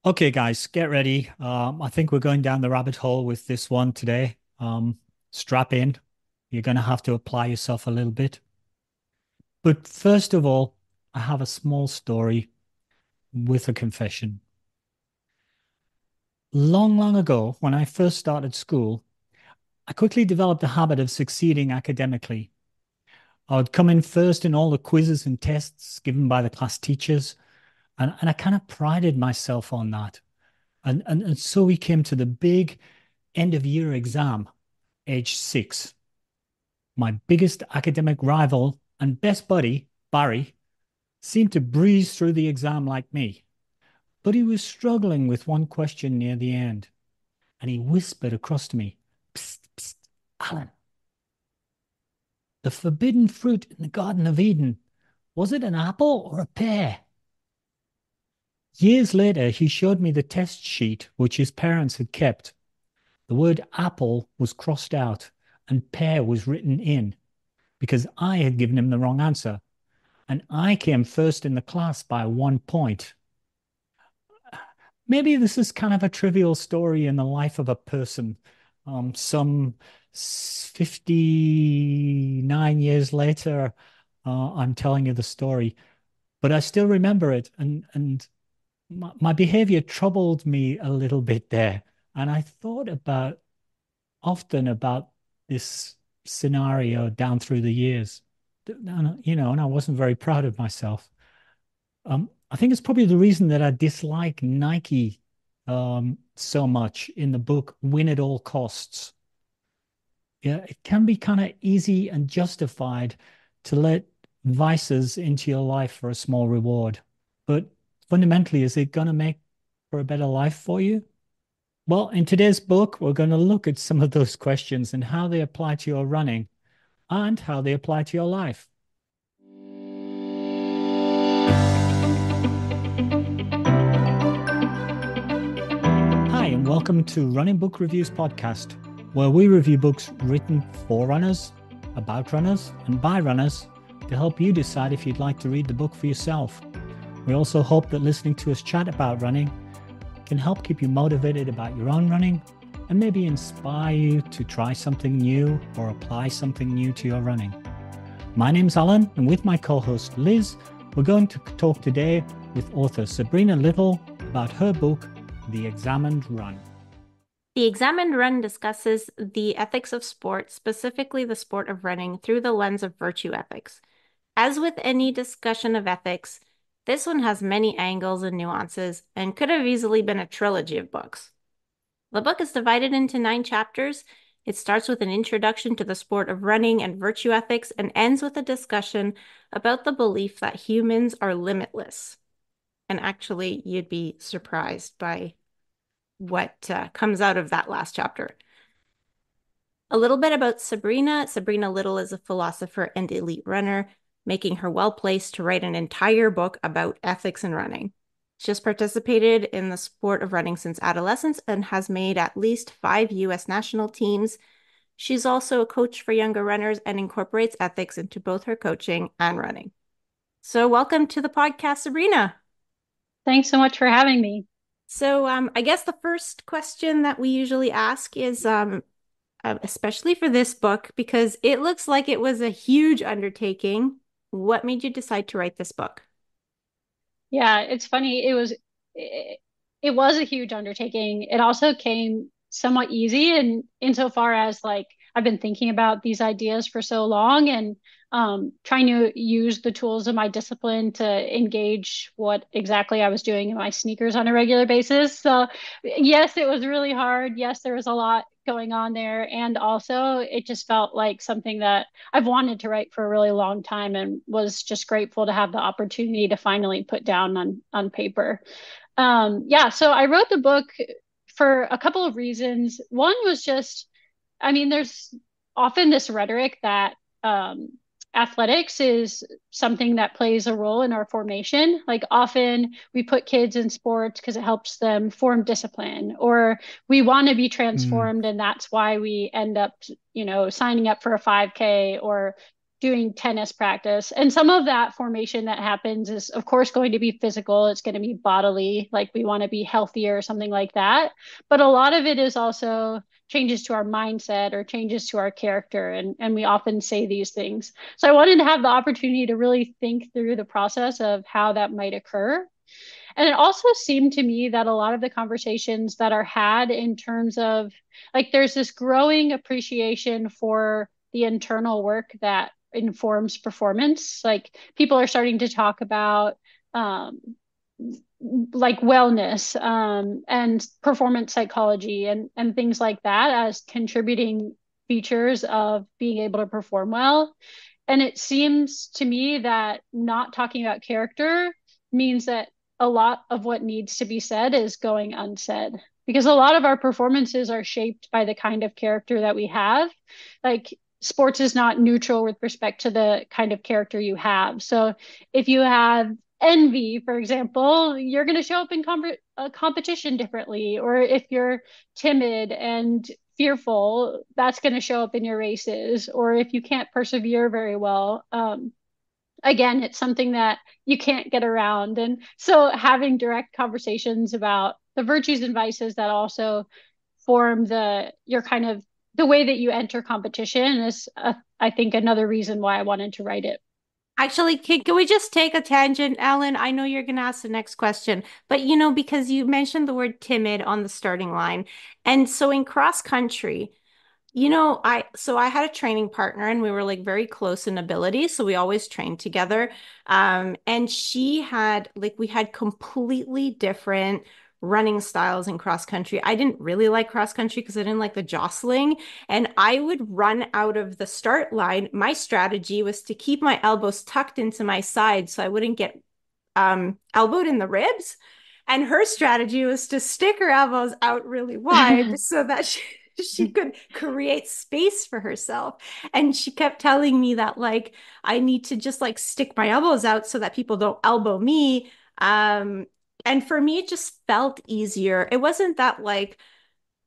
Okay, guys, get ready. I think we're going down the rabbit hole with this one today. Strap in. You're going to have to apply yourself a little bit. But first of all, I have a small story with a confession. Long, long ago, when I first started school, I quickly developed a habit of succeeding academically. I would come in first in all the quizzes and tests given by the class teachers, and I kind of prided myself on that. And so we came to the big end of year exam, age 6. My biggest academic rival and best buddy, Barry, seemed to breeze through the exam like me, but he was struggling with one question near the end, and he whispered across to me, "Psst, psst, Alan, the forbidden fruit in the Garden of Eden, was it an apple or a pear?" Years later, he showed me the test sheet which his parents had kept. The word apple was crossed out and pear was written in because I had given him the wrong answer, and I came first in the class by 1 point. Maybe this is kind of a trivial story in the life of a person. Some 59 years later, I'm telling you the story, but I still remember it, and my behavior troubled me a little bit there. And I thought about often about this scenario down through the years. And I wasn't very proud of myself. I think it's probably the reason that I dislike Nike so much in the book Win at All Costs. Yeah, it can be kind of easy and justified to let vices into your life for a small reward. But fundamentally, is it going to make for a better life for you? Well, in today's book, we're going to look at some of those questions and how they apply to your running and how they apply to your life. Hi, and welcome to Running Book Reviews Podcast, where we review books written for runners, about runners, and by runners to help you decide if you'd like to read the book for yourself. We also hope that listening to us chat about running can help keep you motivated about your own running and maybe inspire you to try something new or apply something new to your running. My name's Alan, and with my co-host Liz, we're going to talk today with author Sabrina Little about her book, The Examined Run. The Examined Run discusses the ethics of sport, specifically the sport of running, through the lens of virtue ethics. As with any discussion of ethics, this one has many angles and nuances and could have easily been a trilogy of books. The book is divided into 9 chapters. It starts with an introduction to the sport of running and virtue ethics and ends with a discussion about the belief that humans are limitless. And actually, you'd be surprised by what comes out of that last chapter. A little bit about Sabrina. Sabrina Little is a philosopher and elite runner, making her well placed to write an entire book about ethics in running. She has participated in the sport of running since adolescence and has made at least 5 US national teams. She's also a coach for younger runners and incorporates ethics into both her coaching and running. So, welcome to the podcast, Sabrina. Thanks so much for having me. So, I guess the first question that we usually ask is, especially for this book, because it looks like it was a huge undertaking. What made you decide to write this book? Yeah, it's funny. It was a huge undertaking. It also came somewhat easy and insofar as like I've been thinking about these ideas for so long and trying to use the tools of my discipline to engage what exactly I was doing in my sneakers on a regular basis. So yes, it was really hard. Yes, there was a lot going on there. And also it just felt like something that I've wanted to write for a really long time and was just grateful to have the opportunity to finally put down on paper. Yeah, so I wrote the book for a couple of reasons. One was just, I mean, there's often this rhetoric that athletics is something that plays a role in our formation. Like often we put kids in sports because it helps them form discipline, or we want to be Mm, transformed, and that's why we end up, signing up for a 5K or doing tennis practice. And some of that formation that happens is, of course, going to be physical. It's going to be bodily, like we want to be healthier or something like that. But a lot of it is also changes to our mindset or changes to our character. And we often say these things. So I wanted to have the opportunity to really think through the process of how that might occur. And it also seemed to me that a lot of the conversations that are had in terms of like there's this growing appreciation for the internal work that informs performance. Like people are starting to talk about um, like wellness and performance psychology and things like that as contributing features of being able to perform well. And it seems to me that not talking about character means that a lot of what needs to be said is going unsaid because a lot of our performances are shaped by the kind of character that we have. Like sports is not neutral with respect to the kind of character you have. So if you have envy, for example, you're going to show up in competition differently. Or if you're timid and fearful, that's going to show up in your races. Or if you can't persevere very well, again, it's something that you can't get around. And so having direct conversations about the virtues and vices that also form your kind of the way that you enter competition is, I think, another reason why I wanted to write it. Actually, can we just take a tangent, Ellen? I know you're going to ask the next question, but because you mentioned the word timid on the starting line. And so in cross country, I had a training partner and we were like very close in ability, so we always trained together. And she had like we had completely different running styles in cross country. I didn't really like cross country because I didn't like the jostling, and I would run out of the start line. My strategy was to keep my elbows tucked into my side so I wouldn't get elbowed in the ribs. And her strategy was to stick her elbows out really wide so that she could create space for herself. And she kept telling me that like I need to just like stick my elbows out so that people don't elbow me. And for me, it just felt easier. It wasn't that like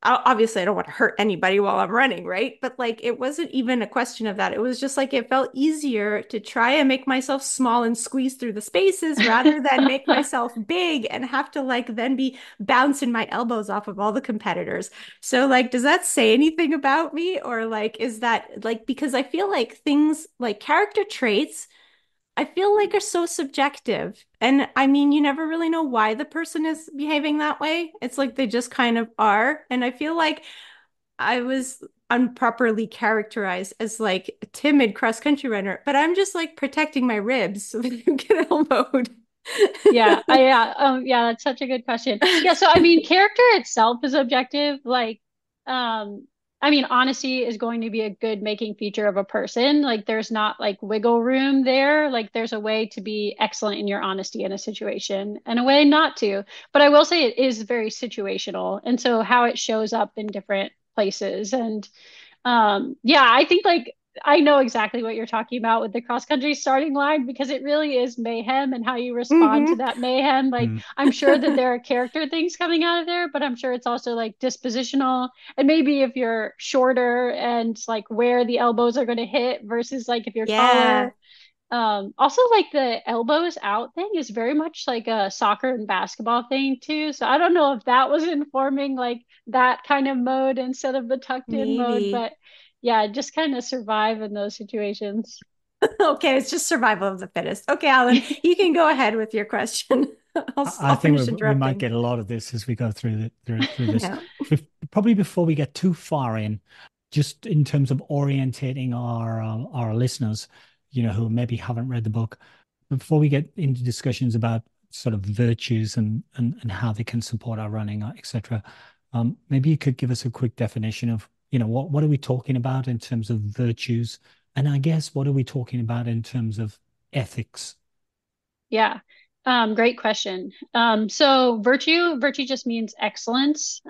obviously I don't want to hurt anybody while I'm running, right? But like it wasn't even a question of that. It was just like it felt easier to try and make myself small and squeeze through the spaces rather than make myself big and have to like then be bouncing my elbows off of all the competitors. So like does that say anything about me or like is that like because I feel like things like character traits I feel like are so subjective. And I mean, you never really know why the person is behaving that way. It's like they just kind of are. And I feel like I was improperly characterized as like a timid cross country runner, but I'm just like protecting my ribs so that you get elbowed. Yeah, that's such a good question. Yeah, so I mean, character itself is objective. Like, I mean, honesty is going to be a good making feature of a person. Like, there's not like wiggle room there. Like, there's a way to be excellent in your honesty in a situation and a way not to. But I will say it is very situational, and so how it shows up in different places and yeah, I think like I know exactly what you're talking about with the cross country starting line because it really is mayhem and how you respond to Hmm. that mayhem. Like I'm sure that there are character things coming out of there, but I'm sure it's also like dispositional. And maybe if you're shorter and like where the elbows are going to hit versus like if you're Yeah, taller. Also like the elbows out thing is very much like a soccer and basketball thing too. So I don't know if that was informing like that kind of mode instead of the tucked in mode, maybe. but yeah, just kind of survive in those situations. Okay, it's just survival of the fittest. Okay, Alan, you can go ahead with your question. I I'll think finish we might interrupting. get a lot of this as we go through through this. Yeah. Probably before we get too far in, just in terms of orientating our listeners, who maybe haven't read the book, before we get into discussions about sort of virtues and how they can support our running, etc. Maybe you could give us a quick definition of, what are we talking about in terms of virtues, and I guess what are we talking about in terms of ethics? Yeah. Great question. So virtue just means excellence.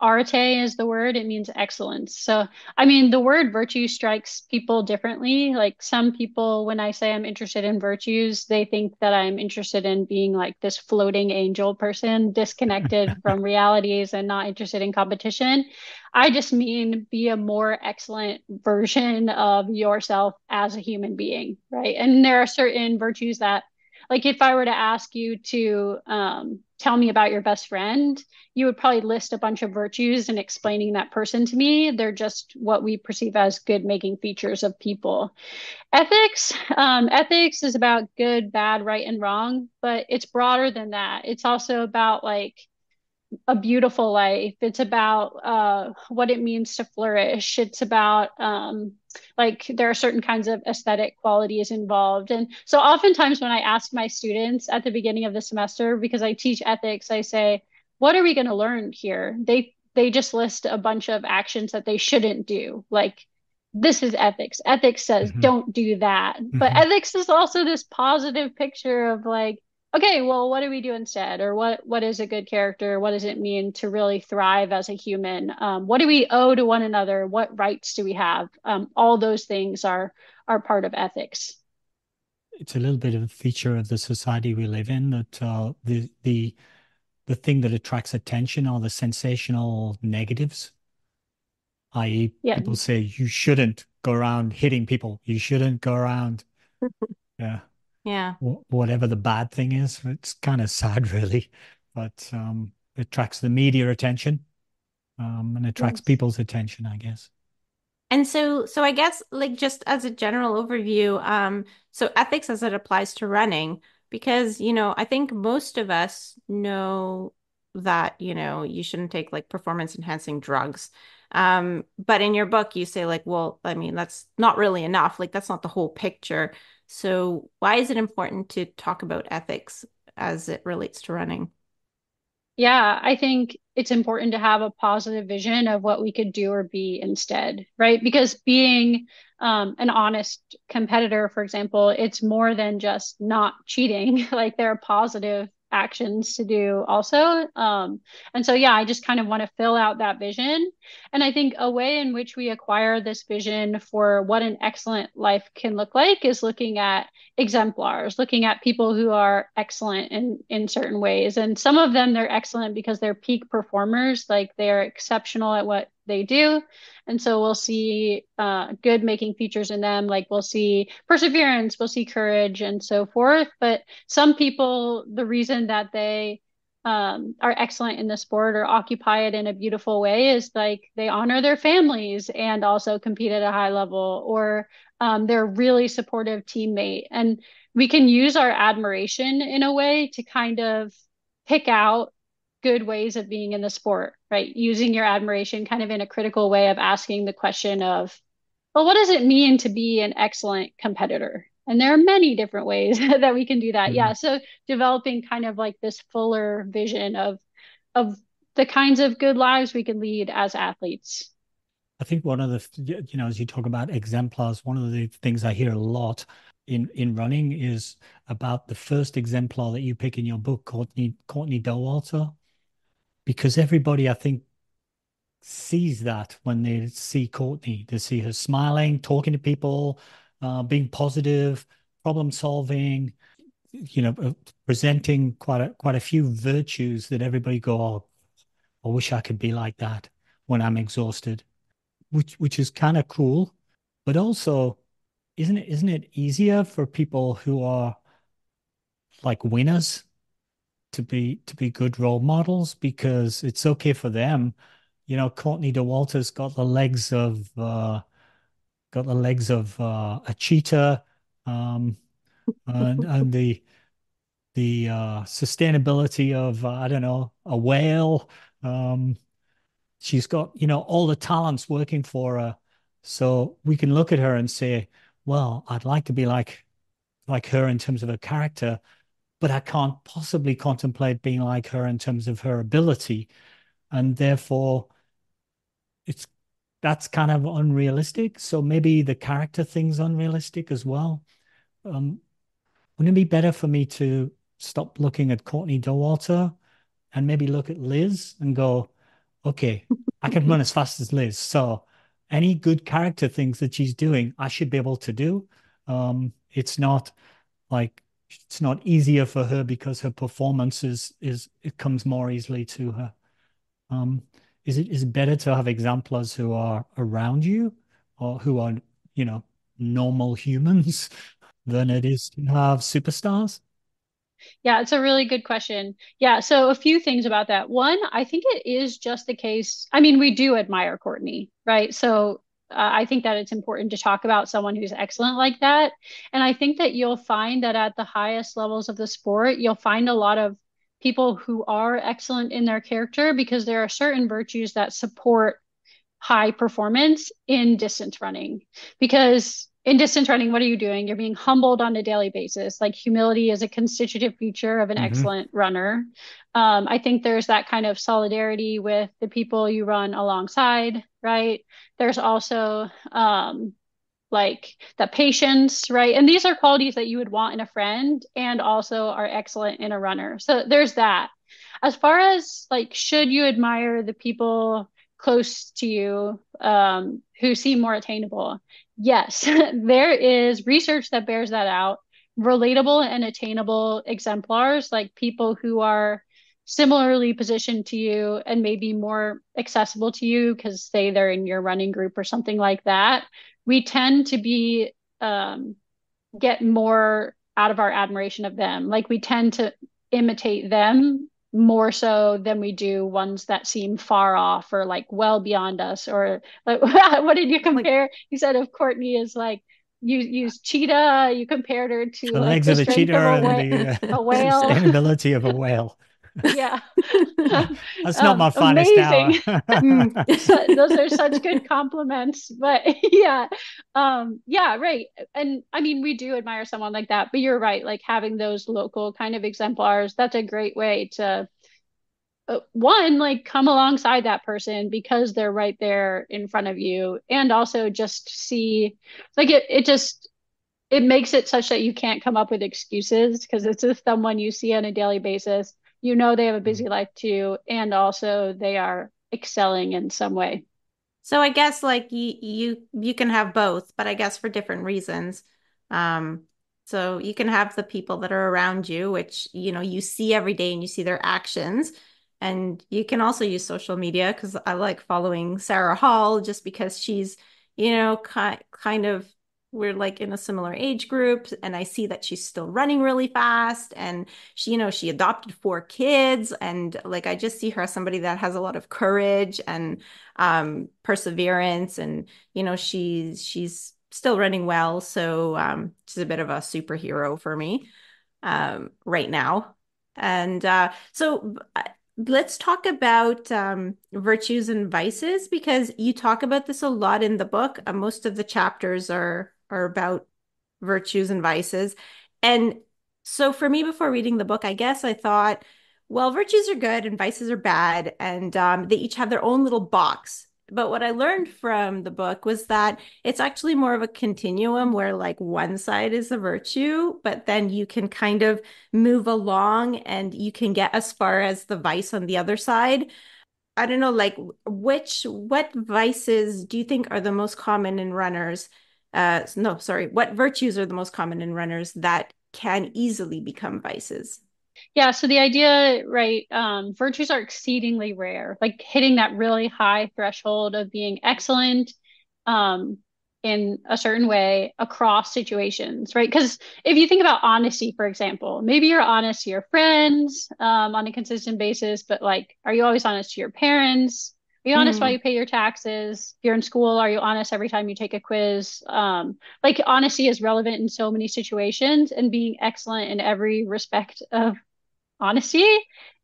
Arete is the word, it means excellence. So, I mean, the word virtue strikes people differently. Like some people, when I say I'm interested in virtues, they think that I'm interested in being like this floating angel person, disconnected from realities and not interested in competition. I just mean be a more excellent version of yourself as a human being, right? And there are certain virtues that like if I were to ask you to tell me about your best friend, you would probably list a bunch of virtues and explaining that person to me. They're just what we perceive as good making features of people. Ethics is about good, bad, right, and wrong, but it's broader than that. It's also about like a beautiful life. It's about what it means to flourish. It's about like there are certain kinds of aesthetic qualities involved. And so oftentimes when I ask my students at the beginning of the semester, because I teach ethics, I say, what are we going to learn here? They just list a bunch of actions that they shouldn't do. Like this is ethics. Ethics says Hmm. don't do that. But Hmm. ethics is also this positive picture of like okay, well, what do we do instead? Or what is a good character? What does it mean to really thrive as a human? What do we owe to one another? What rights do we have? All those things are part of ethics. It's a little bit of a feature of the society we live in that the thing that attracts attention are the sensational negatives, i.e., Yeah, people say you shouldn't go around hitting people, you shouldn't go around, yeah, Yeah. whatever the bad thing is. It's kind of sad, really, but it attracts the media attention, and attracts Yes. people's attention, I guess. And so I guess like just as a general overview, so ethics as it applies to running, because I think most of us know that, you shouldn't take like performance enhancing drugs. But in your book you say like, well, I mean, that's not really enough. Like that's not the whole picture. So why is it important to talk about ethics as it relates to running? yeah, I think it's important to have a positive vision of what we could do or be instead, right? Because being an honest competitor, for example, it's more than just not cheating. Like there are positive actions to do also. And so, yeah, I just kind of want to fill out that vision. And I think a way in which we acquire this vision for what an excellent life can look like is looking at exemplars, looking at people who are excellent in certain ways. And some of them they're excellent because they're peak performers, like they're exceptional at what they do. And so we'll see good making features in them, like we'll see perseverance, we'll see courage, and so forth. But some people, the reason that they are excellent in the sport or occupy it in a beautiful way is like they honor their families and also compete at a high level, or they're a really supportive teammate. And we can use our admiration in a way to kind of pick out good ways of being in the sport, right? Using your admiration kind of in a critical way of asking the question of, well, what does it mean to be an excellent competitor? And there are many different ways that we can do that. Yeah. Mhm. So developing kind of like this fuller vision of the kinds of good lives we can lead as athletes. I think one of as you talk about exemplars, one of the things I hear a lot in running is about the first exemplar that you pick in your book, Courtney Dauwalter, because everybody, I think, sees that when they see Courtney. They see her smiling, talking to people, being positive, problem solving, presenting quite a few virtues that everybody go, oh, I wish I could be like that when I'm exhausted, which is kind of cool. But also, isn't it easier for people who are like winners to be good role models because it's okay for them. Courtney Dauwalter's got the legs of a cheetah, um, and the sustainability of I don't know, a whale. Um, she's got, all the talents working for her. So we can look at her and say, well, I'd like to be like her in terms of her character, but I can't possibly contemplate being like her in terms of her ability. And therefore, it's that's kind of unrealistic. So maybe the character thing's unrealistic as well. Um, wouldn't it be better for me to stop looking at Courtney Dauwalter and maybe look at Liz and go, okay, I can run as fast as Liz. So any good character things that she's doing, I should be able to do. It's not like it's not easier for her because her performance is it comes more easily to her. Um, is it better to have exemplars who are around you or who are, you know, normal humans than it is to have superstars? Yeah, it's a really good question. Yeah, so a few things about that. One, I think it is just the case. I mean, we do admire Courtney, right? So I think that it's important to talk about someone who's excellent like that. And I think that you'll find that at the highest levels of the sport, you'll find a lot of people who are excellent in their character because there are certain virtues that support high performance in distance running. Because in distance running, what are you doing? You're being humbled on a daily basis. Like humility is a constitutive feature of an Hmm. excellent runner. I think there's that kind of solidarity with the people you run alongside, right? There's also like the patience, right? And these are qualities that you would want in a friend and also are excellent in a runner. So there's that. As far as like, should you admire the people close to you who seem more attainable? Yes, there is research that bears that out. Relatable and attainable exemplars, like people who are similarly positioned to you and maybe more accessible to you because say they're in your running group or something like that, we tend to be get more out of our admiration of them. Like we tend to imitate them more so than we do ones that seem far off or like well beyond us. Or like, what did you Like, compare? You said of Courtney is like you use cheetah. You compared her to The like legs the of a strength cheetah of and the a whale. sustainability of a whale. Yeah. That's not my finest hour. Amazing. So those are such good compliments. But yeah, yeah, right. And I mean, we do admire someone like that, but you're right. Like having those local kind of exemplars, that's a great way to one, like come alongside that person because they're right there in front of you, and also just see, like it just it makes it such that you can't come up with excuses because it's just someone you see on a daily basis. You know they have a busy life too, and also they are excelling in some way. so I guess like you can have both, but I guess for different reasons. Um, so you can have the people that are around you, which you see every day and you see their actions. And you can also use social media because I like following Sarah Hall just because she's, kind of we're like in a similar age group and I see that she's still running really fast and she adopted 4 kids and like I just see her as somebody that has a lot of courage and perseverance and she's still running well so she's a bit of a superhero for me right now and let's talk about virtues and vices because you talk about this a lot in the book. Most of the chapters are about virtues and vices. And so for me, before reading the book, I guess I thought, well, virtues are good and vices are bad, and they each have their own little box. But what I learned from the book was that it's actually more of a continuum where, like, one side is a virtue, but then you can kind of move along and you can get as far as the vice on the other side. I don't know, like what vices do you think are the most common in runners? No, sorry, what virtues are the most common in runners that can easily become vices? Yeah, so the idea, right, virtues are exceedingly rare, like hitting that really high threshold of being excellent um, in a certain way across situations, right? Because if you think about honesty, for example, maybe you're honest to your friends on a consistent basis, but like, are you always honest to your parents? Are you honest while Mm. you pay your taxes? If you're in school, are you honest every time you take a quiz? Like honesty is relevant in so many situations, and being excellent in every respect of honesty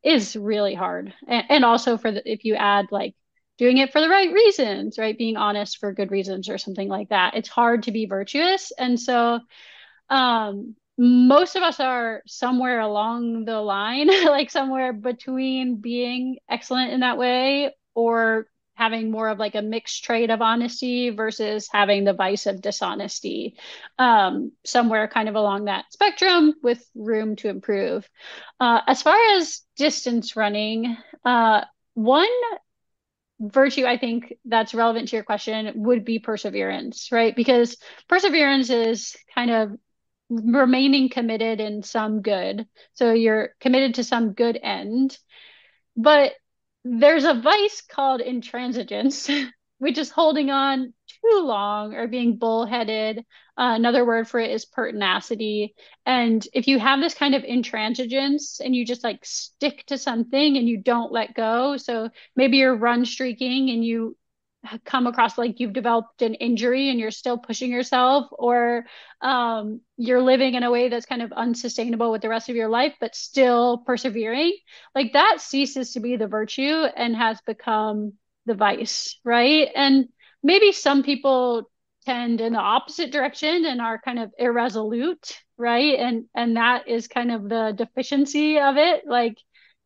is really hard. And also for the, if you add like doing it for the right reasons, right? Being honest for good reasons or something like that. It's hard to be virtuous. And so most of us are somewhere along the line, like somewhere between being excellent in that way or having more of like a mixed trait of honesty versus having the vice of dishonesty, somewhere kind of along that spectrum with room to improve. As far as distance running, one virtue I think that's relevant to your question would be perseverance, right? Because perseverance is kind of remaining committed in some good. So you're committed to some good end. But there's a vice called intransigence, which is holding on too long or being bullheaded. Another word for it is pertinacity. And if you have this kind of intransigence and you just like stick to something and you don't let go, so maybe you're run streaking and you come across like you've developed an injury and you're still pushing yourself, or you're living in a way that's kind of unsustainable with the rest of your life, but still persevering, like that ceases to be the virtue and has become the vice, right? And maybe some people tend in the opposite direction and are kind of irresolute, right? And that is kind of the deficiency of it. Like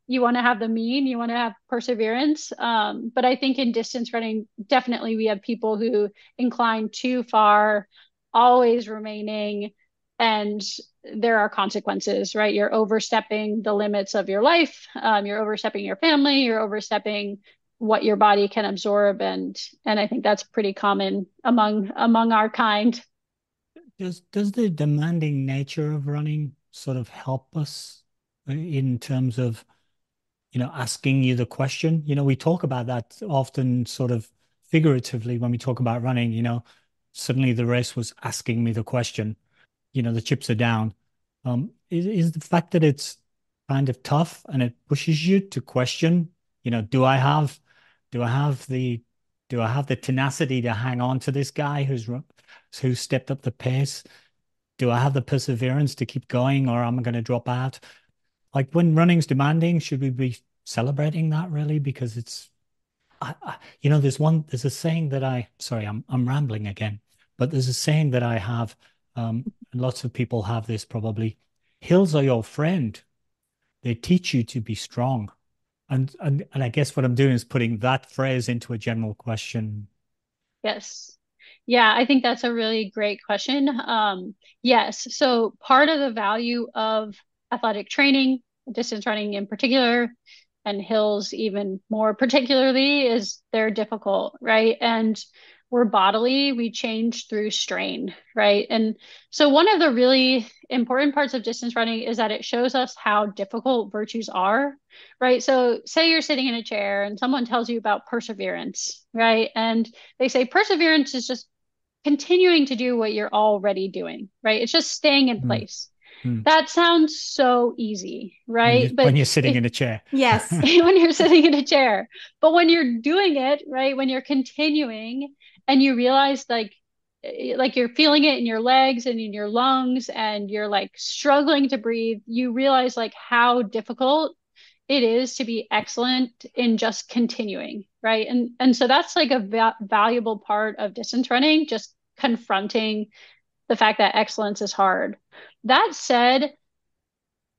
you want to have the mean, you want to have perseverance. But I think in distance running, definitely we have people who incline too far, always remaining, and there are consequences, right? You're overstepping the limits of your life. You're overstepping your family. You're overstepping what your body can absorb, and I think that's pretty common among our kind. Does the demanding nature of running sort of help us in terms of, asking you the question? We talk about that often sort of figuratively when we talk about running, suddenly the race was asking me the question, the chips are down. Is the fact that it's kind of tough and it pushes you to question, do I have the, do I have the tenacity to hang on to this guy who's stepped up the pace? Do I have the perseverance to keep going, or am I going to drop out? Like when running's demanding, should we be celebrating that really? Because there's a saying that sorry, I'm rambling again, but there's a saying that I have, and lots of people have this probably. Hills are your friend. They teach you to be strong. And I guess what I'm doing is putting that phrase into a general question. Yes. Yeah, I think that's a really great question. Yes. So part of the value of athletic training, distance running in particular, and hills even more particularly, is they're difficult, right? And we're bodily, we change through strain, right? And so one of the really important parts of distance running is that it shows us how difficult virtues are, right? So say you're sitting in a chair and someone tells you about perseverance, right? And they say perseverance is just continuing to do what you're already doing, right? It's just staying in Hmm, place. hmm. That sounds so easy, right? When But you're sitting if in a chair. Yes. when you're sitting in a chair, but when you're doing it, right, when you're continuing and you realize like you're feeling it in your legs and in your lungs and you're like struggling to breathe, you realize like how difficult it is to be excellent in just continuing, right? And so that's like a valuable part of distance running, just confronting the fact that excellence is hard. That said,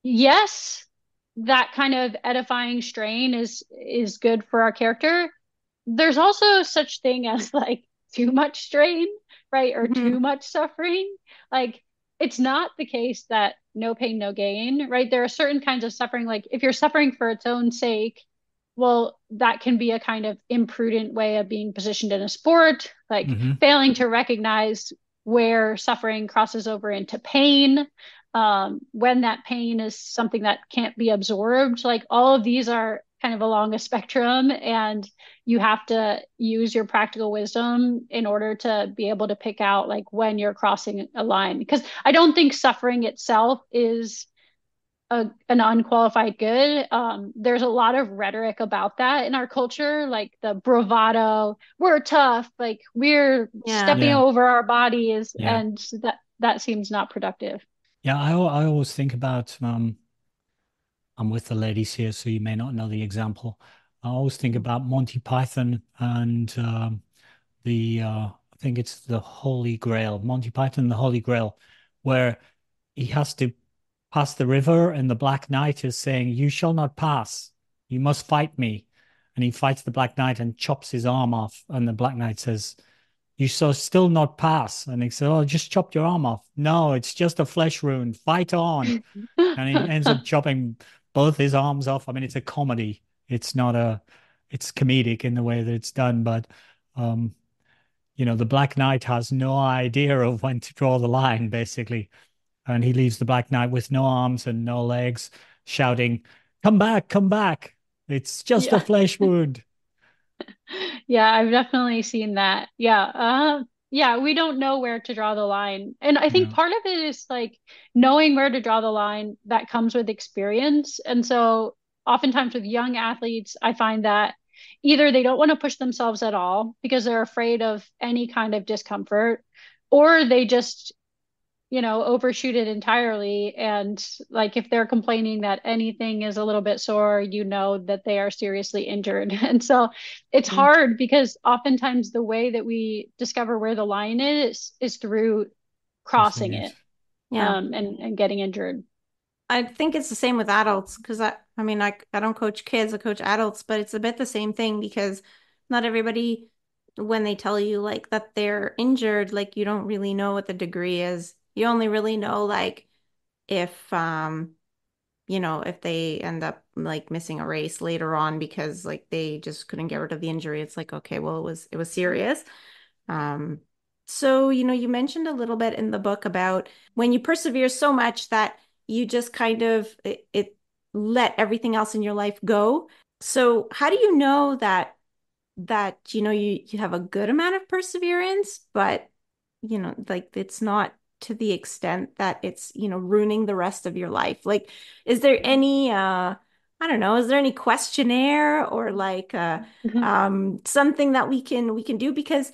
yes, that kind of edifying strain is good for our character. There's also such thing as like too much strain, right? Or too Mhm. much suffering. Like it's not the case that no pain, no gain, right? There are certain kinds of suffering, like if you're suffering for its own sake, well, that can be a kind of imprudent way of being positioned in a sport, like Hmm. failing to recognize where suffering crosses over into pain, when that pain is something that can't be absorbed. Like all of these are kind of along a spectrum, and you have to use your practical wisdom in order to be able to pick out like when you're crossing a line. Because I don't think suffering itself is an unqualified good. There's a lot of rhetoric about that in our culture, like the bravado, we're tough, like we're Yeah. stepping Yeah, over our bodies, yeah. and that seems not productive. Yeah, I always think about I'm with the ladies here, so you may not know the example. I always think about Monty Python and I think it's the Holy Grail, Monty Python and the Holy Grail, where he has to pass the river, and the Black Knight is saying, "You shall not pass. You must fight me." and he fights the Black Knight and chops his arm off. And the Black Knight says, "You so still not pass?" And he said, "Oh, just chopped your arm off." "No, it's just a flesh wound. Fight on." And he ends up chopping both his arms off. I mean, it's a comedy. It's not a, it's comedic in the way that it's done, but um, the Black Knight has no idea of when to draw the line, basically. And he leaves the Black Knight with no arms and no legs, shouting, "Come back, come back. It's just a Yeah. flesh wound." Yeah, I've definitely seen that. Yeah. Yeah, we don't know where to draw the line. And I think Yeah. part of it is like knowing where to draw the line that comes with experience. And so oftentimes with young athletes, I find that either they don't want to push themselves at all because they're afraid of any kind of discomfort, or they just overshoot it entirely. And like if they're complaining that anything is a little bit sore, that they are seriously injured. And so it's Mm, hard because oftentimes the way that we discover where the line is through Crossing crossing it. it, yeah. and getting injured. I think it's the same with adults because I mean, I don't coach kids, I coach adults, but it's a bit the same thing because not everybody, when they tell you like that they're injured, like you don't really know what the degree is. You only really know like if if they end up like missing a race later on because like they just couldn't get rid of the injury. It's like, okay, well, it was serious. Um, so, you mentioned a little bit in the book about when you persevere so much that you just kind of it let everything else in your life go. So, how do you know that you have a good amount of perseverance, but like it's not to the extent that it's, ruining the rest of your life? Like, is there any I don't know, is there any questionnaire or like something that we can do? Because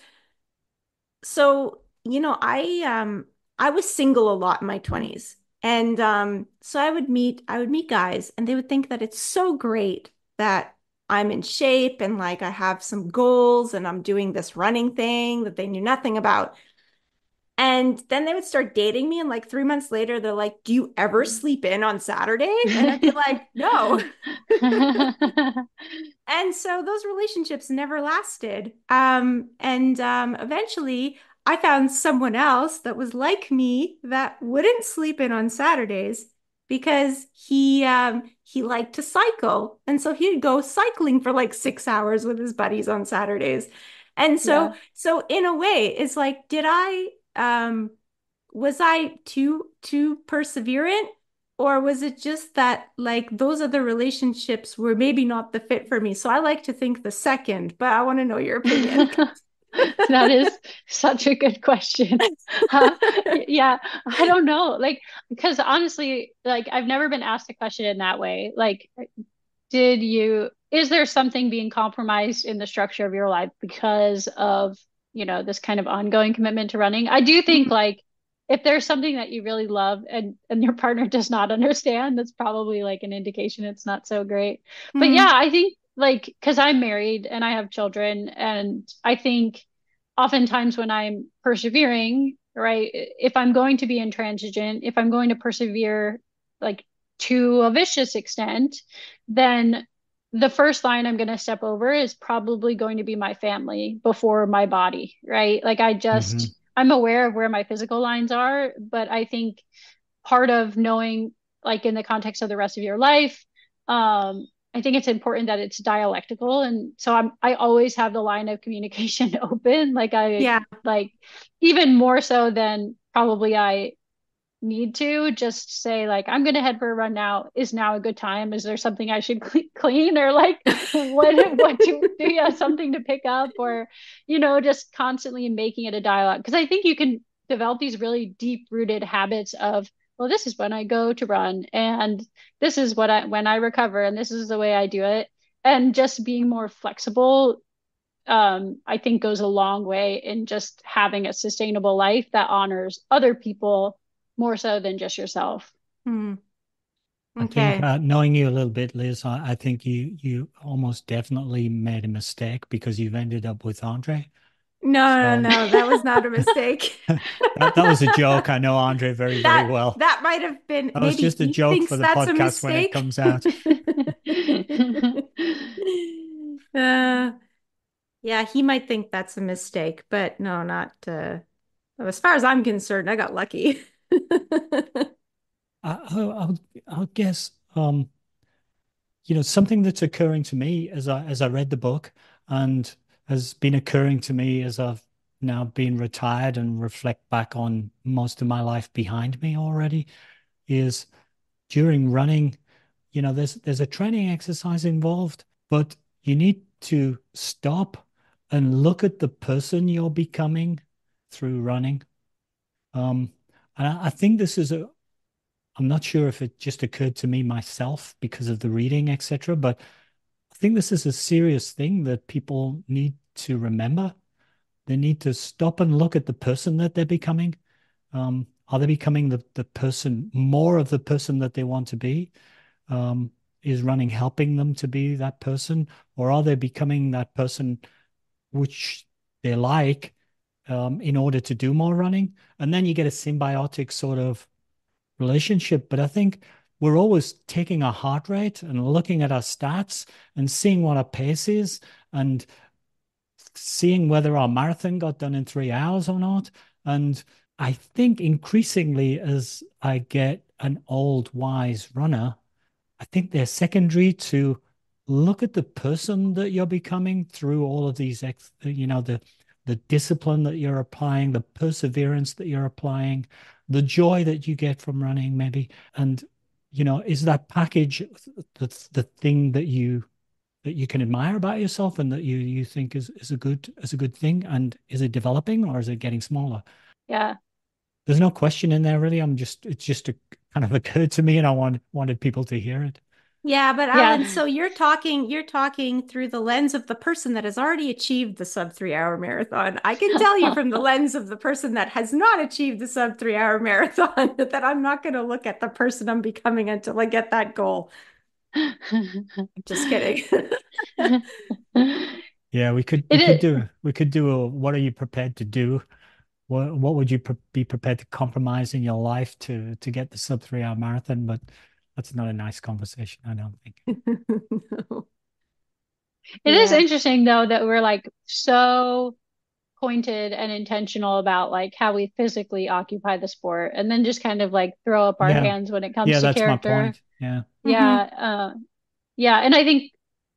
so, I was single a lot in my 20s. And so I would meet guys and they would think that it's so great that I'm in shape and like I have some goals and I'm doing this running thing that they knew nothing about. And then they would start dating me and like 3 months later they're like, "Do you ever sleep in on Saturday?" And I'd be like, "No." And so those relationships never lasted. And eventually I found someone else that was like me that wouldn't sleep in on Saturdays because he liked to cycle. And so he'd go cycling for like 6 hours with his buddies on Saturdays. And so Yeah. so in a way, it's like, did I was I too perseverant? Or was it just that like those other relationships were maybe not the fit for me? So I like to think the second, but I want to know your opinion. That is such a good question. Uh, yeah, I don't know. Like, because honestly, like, I've never been asked a question in that way. Like, is there something being compromised in the structure of your life because of, this kind of ongoing commitment to running? I do think like if there's something that you really love and your partner does not understand, that's probably like an indication it's not so great. But yeah, Mhm. I think like because I'm married and I have children, and I think oftentimes when I'm persevering, right, if I'm going to be intransigent, if I'm going to persevere like to a vicious extent, then the first line I'm going to step over is probably going to be my family before my body, right? Like Hmm. I'm aware of where my physical lines are, but I think part of knowing, like in the context of the rest of your life, I think it's important that it's dialectical. And so I always have the line of communication open. Yeah. Like even more so than probably I need to just say like I'm gonna head for a run now. Is now a good time? Is there something I should clean, or like what do you have something to pick up, or just constantly making it a dialogue? Because I think you can develop these really deep rooted habits of, well, this is when I go to run, and this is what I when I recover, and this is the way I do it. And just being more flexible, I think goes a long way in just having a sustainable life that honors other people more so than just yourself. Hmm. I think Okay. knowing you a little bit, Liz, I think you almost definitely made a mistake because you've ended up with Andre. No, no, So no, that was not a mistake. that was a joke. I know Andre very, very That well. that might have been, That was maybe just a he joke for thinks the that's a podcast when it mistake. comes out. Uh, yeah, he might think that's a mistake, but no, not as far as I'm concerned, I got lucky. I guess something that's occurring to me as I read the book and has been occurring to me as I've now been retired and reflect back on most of my life behind me already is during running, there's a training exercise involved, but you need to stop and look at the person you're becoming through running. Um, and I think this is I'm not sure if it just occurred to me myself because of the reading, etc., but I think this is a serious thing that people need to remember. They need to stop and look at the person that they're becoming. Are they becoming the person, more of the person that they want to be? Um, is running helping them to be that person, or are they becoming that person which they like in order to do more running? And then you get a symbiotic sort of relationship. But I think we're always taking our heart rate and looking at our stats and seeing what our pace is and seeing whether our marathon got done in 3 hours or not. And I think increasingly as I get an old, wise runner, I think they're secondary to look at the person that you're becoming through all of these, the discipline that you're applying, the perseverance that you're applying, the joy that you get from running, maybe. And, is that package the thing that you can admire about yourself and that you think is a good thing? And is it developing or is it getting smaller? Yeah. There's no question in there really. It's just kind of occurred to me and I wanted people to hear it. Yeah, but Alan, Yeah. so you're talking through the lens of the person that has already achieved the sub 3 hour marathon. I can tell you from the lens of the person that has not achieved the sub 3 hour marathon that I'm not going to look at the person I'm becoming until I get that goal. Just kidding. Yeah, we could we It could is. do we could do a what are you prepared to do? What would you be prepared to compromise in your life to get the sub 3 hour marathon? But that's not a nice conversation, I don't think. It is Yeah. interesting though that we're like so pointed and intentional about like how we physically occupy the sport and then just kind of like throw up our Yeah, hands when it comes yeah, to that's my character. point. Yeah. Yeah, Hmm. yeah, and I think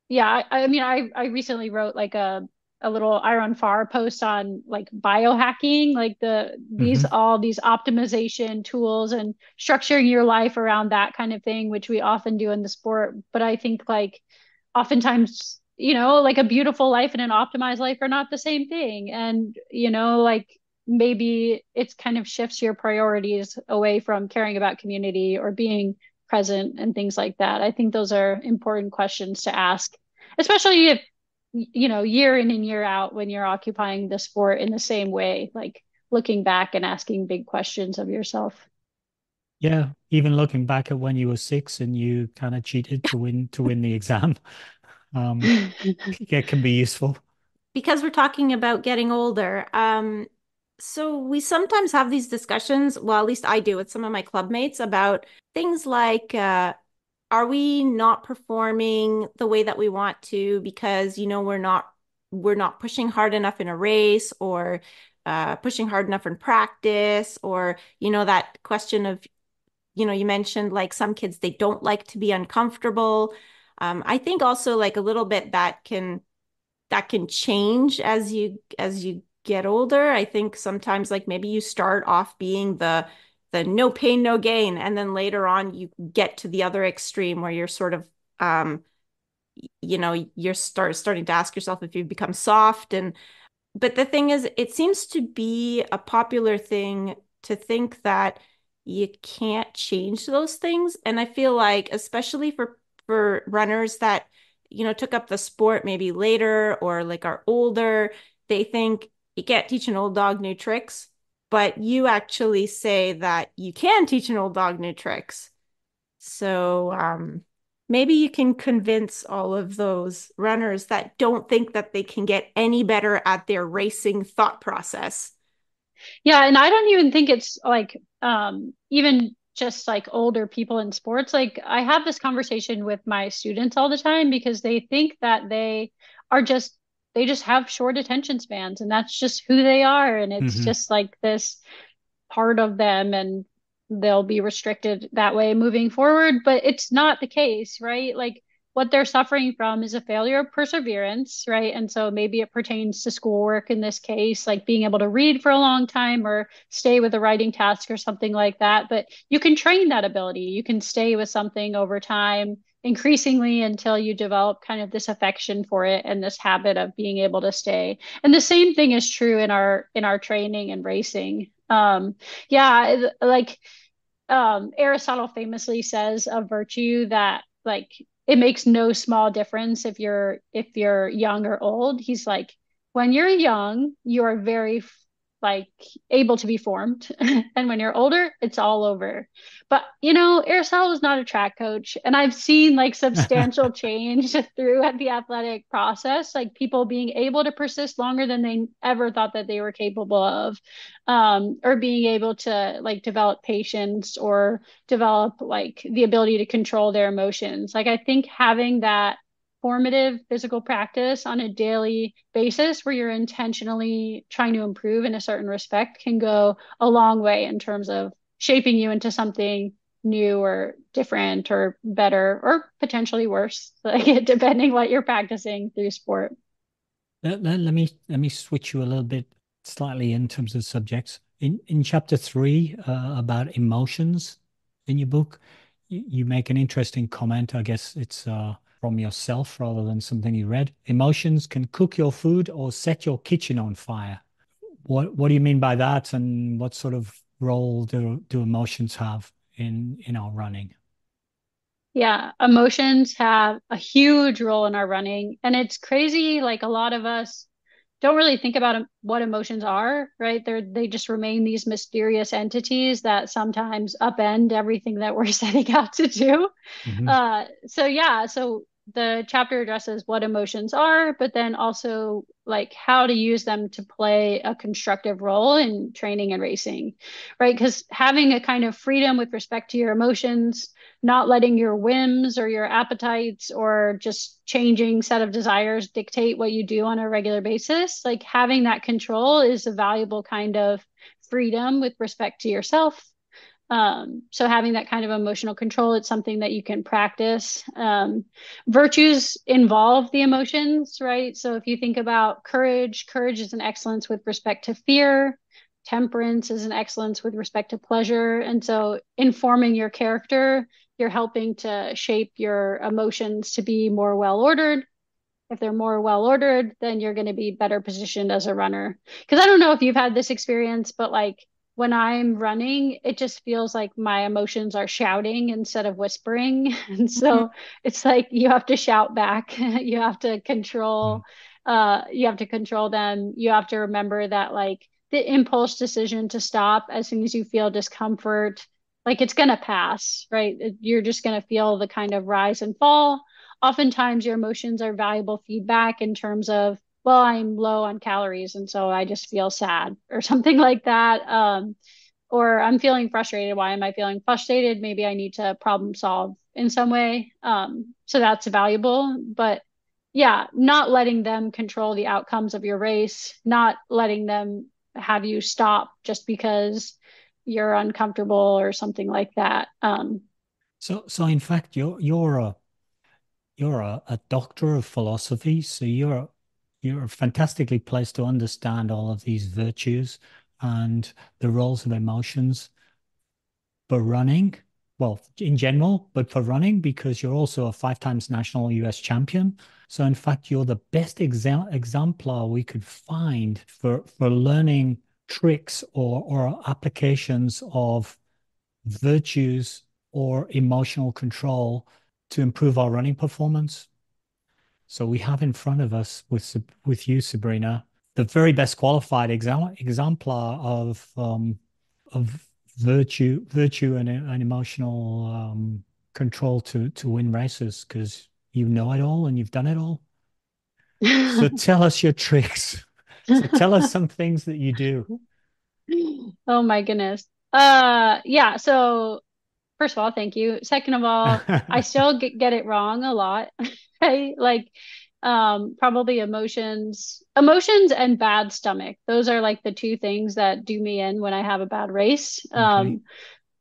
yeah, I mean I recently wrote like a little Iron Far post on like biohacking, like Hmm. all these optimization tools and structuring your life around that kind of thing, which we often do in the sport. But I think like oftentimes, like a beautiful life and an optimized life are not the same thing. And, like maybe it's kind of shifts your priorities away from caring about community or being present and things like that. I think those are important questions to ask, especially if, year in and year out when you're occupying the sport in the same way, like looking back and asking big questions of yourself. Yeah, even looking back at when you were 6 and you kind of cheated to win the exam, um, it can be useful. Because we're talking about getting older. So we sometimes have these discussions, well, at least I do with some of my club mates about things like are we not performing the way that we want to because we're not pushing hard enough in a race or pushing hard enough in practice or that question of you mentioned like some kids they don't like to be uncomfortable. I think also like a little bit that can change as you get older. I think sometimes like maybe you start off being the no pain, no gain, and then later on you get to the other extreme where you're sort of you're starting to ask yourself if you've become soft. And but the thing is, it seems to be a popular thing to think that you can't change those things. And I feel like, especially for runners that, took up the sport maybe later or like are older, they think you can't teach an old dog new tricks, but you actually say that you can teach an old dog new tricks. So maybe you can convince all of those runners that don't think that they can get any better at their racing thought process. Yeah, and I don't even think it's like even just like older people in sports. Like I have this conversation with my students all the time because they think that they are just, they just have short attention spans, and that's just who they are. And it's Hmm. just like this part of them, and they'll be restricted that way moving forward. But it's not the case, right? Like what they're suffering from is a failure of perseverance, right? And so maybe it pertains to schoolwork in this case, like being able to read for a long time or stay with a writing task or something like that. But you can train that ability. You can stay with something over time, increasingly, until you develop kind of this affection for it and this habit of being able to stay. And the same thing is true in our training and racing. Yeah, like Aristotle famously says of virtue that like it makes no small difference if you're young or old. He's like, when you're young, you are very like able to be formed, and when you're older, it's all over. But you know, Aristotle was not a track coach, and I've seen like substantial change through the athletic process, like people being able to persist longer than they ever thought that they were capable of, or being able to like develop patience or develop like the ability to control their emotions. Like I think having that formative physical practice on a daily basis where you're intentionally trying to improve in a certain respect can go a long way in terms of shaping you into something new or different or better or potentially worse, like depending what you're practicing through sport. Let me switch you a little bit slightly in terms of subjects. In chapter three, about emotions in your book, you make an interesting comment. I guess it's from yourself rather than something you read. Emotions can cook your food or set your kitchen on fire. What do you mean by that, and what sort of role do emotions have in our running? Yeah, emotions have a huge role in our running. And it's crazy. Like a lot of us don't really think about what emotions are, right? They just remain these mysterious entities that sometimes upend everything that we're setting out to do. Hmm. So yeah, so the chapter addresses what emotions are, but then also like how to use them to play a constructive role in training and racing, right? Because having a kind of freedom with respect to your emotions, not letting your whims or your appetites or just changing set of desires dictate what you do on a regular basis, like having that control is a valuable kind of freedom with respect to yourself. So having that kind of emotional control, it's something that you can practice. Virtues involve the emotions, right? So if you think about courage, courage is an excellence with respect to fear. Temperance is an excellence with respect to pleasure. And so informing your character, you're helping to shape your emotions to be more well ordered. If they're more well ordered, then you're going to be better positioned as a runner. Because I don't know if you've had this experience, but like when I'm running, it just feels like my emotions are shouting instead of whispering. And so it's like you have to shout back. You have to control, you have to control them. You have to remember that like the impulse decision to stop as soon as you feel discomfort, like it's going to pass, right? You're just going to feel the kind of rise and fall. Oftentimes your emotions are valuable feedback in terms of, well, I'm low on calories and so I just feel sad or something like that. Or I'm feeling frustrated. Why am I feeling frustrated? Maybe I need to problem solve in some way. So that's valuable. But yeah, not letting them control the outcomes of your race, not letting them have you stop just because you're uncomfortable or something like that. So in fact, you're a doctor of philosophy, so you're fantastically placed to understand all of these virtues and the roles of emotions for running. Well, in general, but for running because you're also a five times national US champion. So in fact, you're the best exemplar we could find for learning tricks or applications of virtues or emotional control to improve our running performance. So we have in front of us with you, Sabrina, the very best qualified exemplar of virtue and emotional control to win races because you know it all and you've done it all. So tell us your tricks. So tell us some things that you do. Oh my goodness. Yeah, so first of all, thank you. Second of all, I still get it wrong a lot. Right? Like Probably emotions and bad stomach. Those are like the two things that do me in when I have a bad race. Okay.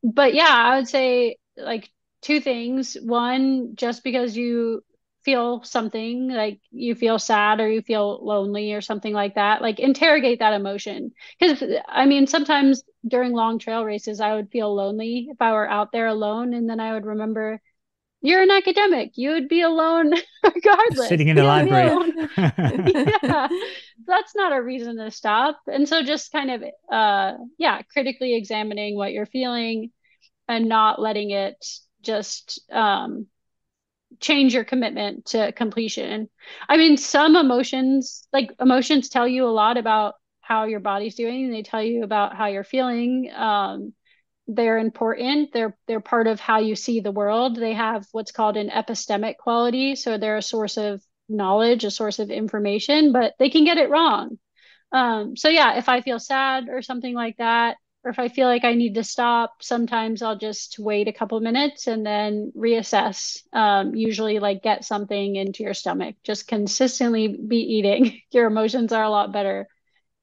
But yeah, I would say like two things. One, just because you feel something, like you feel sad or you feel lonely or something like that, like interrogate that emotion. Because I mean, sometimes during long trail races, I would feel lonely if I were out there alone, and then I would remember you're an academic. You would be alone regardless. Sitting in the You would be library. alone. Yeah. That's not a reason to stop. And so just kind of yeah, critically examining what you're feeling and not letting it just change your commitment to completion. I mean, some emotions, like emotions tell you a lot about how your body's doing. They tell you about how you're feeling. They're important. They're part of how you see the world. They have what's called an epistemic quality, so they're a source of knowledge, a source of information, but they can get it wrong. So yeah, if I feel sad or something like that, or if I feel like I need to stop, sometimes I'll just wait a couple minutes and then reassess. Usually like get something into your stomach. Just consistently be eating. Your emotions are a lot better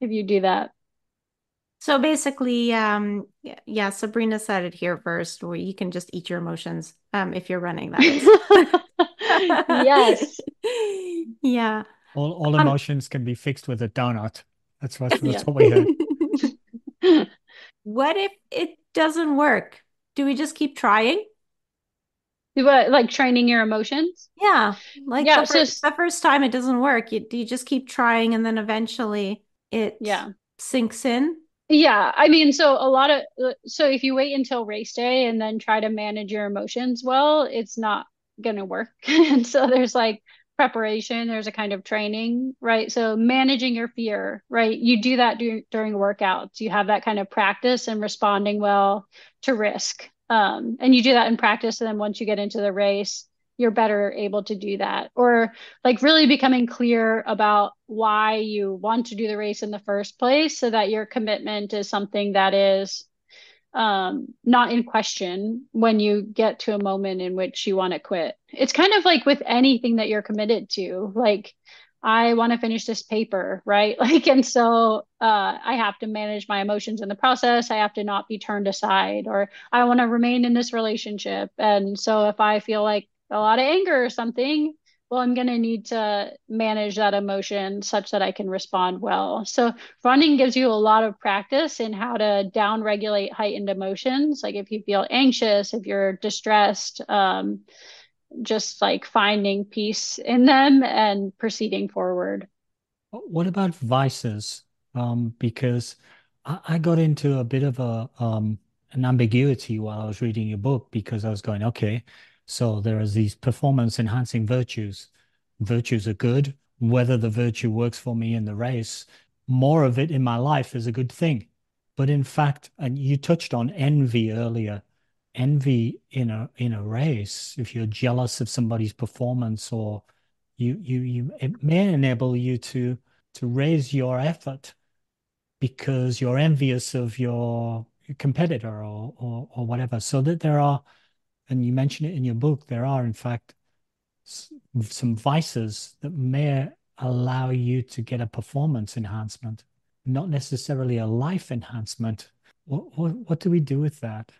if you do that. So basically, yeah, Sabrina said it here first, where you can just eat your emotions, if you're running, that is. Yes. Yeah. All Um, emotions can be fixed with a donut. That's Yeah. what we heard. what if it doesn't work? Do we just keep trying? But like training your emotions. Yeah, like Yeah. So the first time it doesn't work, you just keep trying, and then eventually it yeah. sinks in. Yeah, I mean, so a lot of so if you wait until race day and then try to manage your emotions well, it's not gonna work. And so there's like preparation, there's a kind of training, right? So managing your fear, right? You do that during workouts. You have that kind of practice and responding well to risk. And you do that in practice, and then once you get into the race, you're better able to do that. Or like really becoming clear about why you want to do the race in the first place so that your commitment is something that is not in question when you get to a moment in which you want to quit. It's kind of like with anything that you're committed to, like I want to finish this paper, right? Like, and so I have to manage my emotions in the process. I have to not be turned aside, or I want to remain in this relationship. And so if I feel like a lot of anger or something, well, I'm going to need to manage that emotion such that I can respond well. So running gives you a lot of practice in how to down regulate heightened emotions. Like if you feel anxious, if you're distressed, just like finding peace in them and proceeding forward. What about vices? Because I got into a bit of an ambiguity while I was reading your book because I was going, okay, so there are these performance enhancing virtues. Virtues are good. Whether the virtue works for me in the race, more of it in my life is a good thing. But in fact, and you touched on envy earlier, envy in a race, if you're jealous of somebody's performance or you it may enable you to raise your effort because you're envious of your competitor or whatever. So that there are, and you mention it in your book, there are in fact some vices that may allow you to get a performance enhancement, not necessarily a life enhancement. What do we do with that?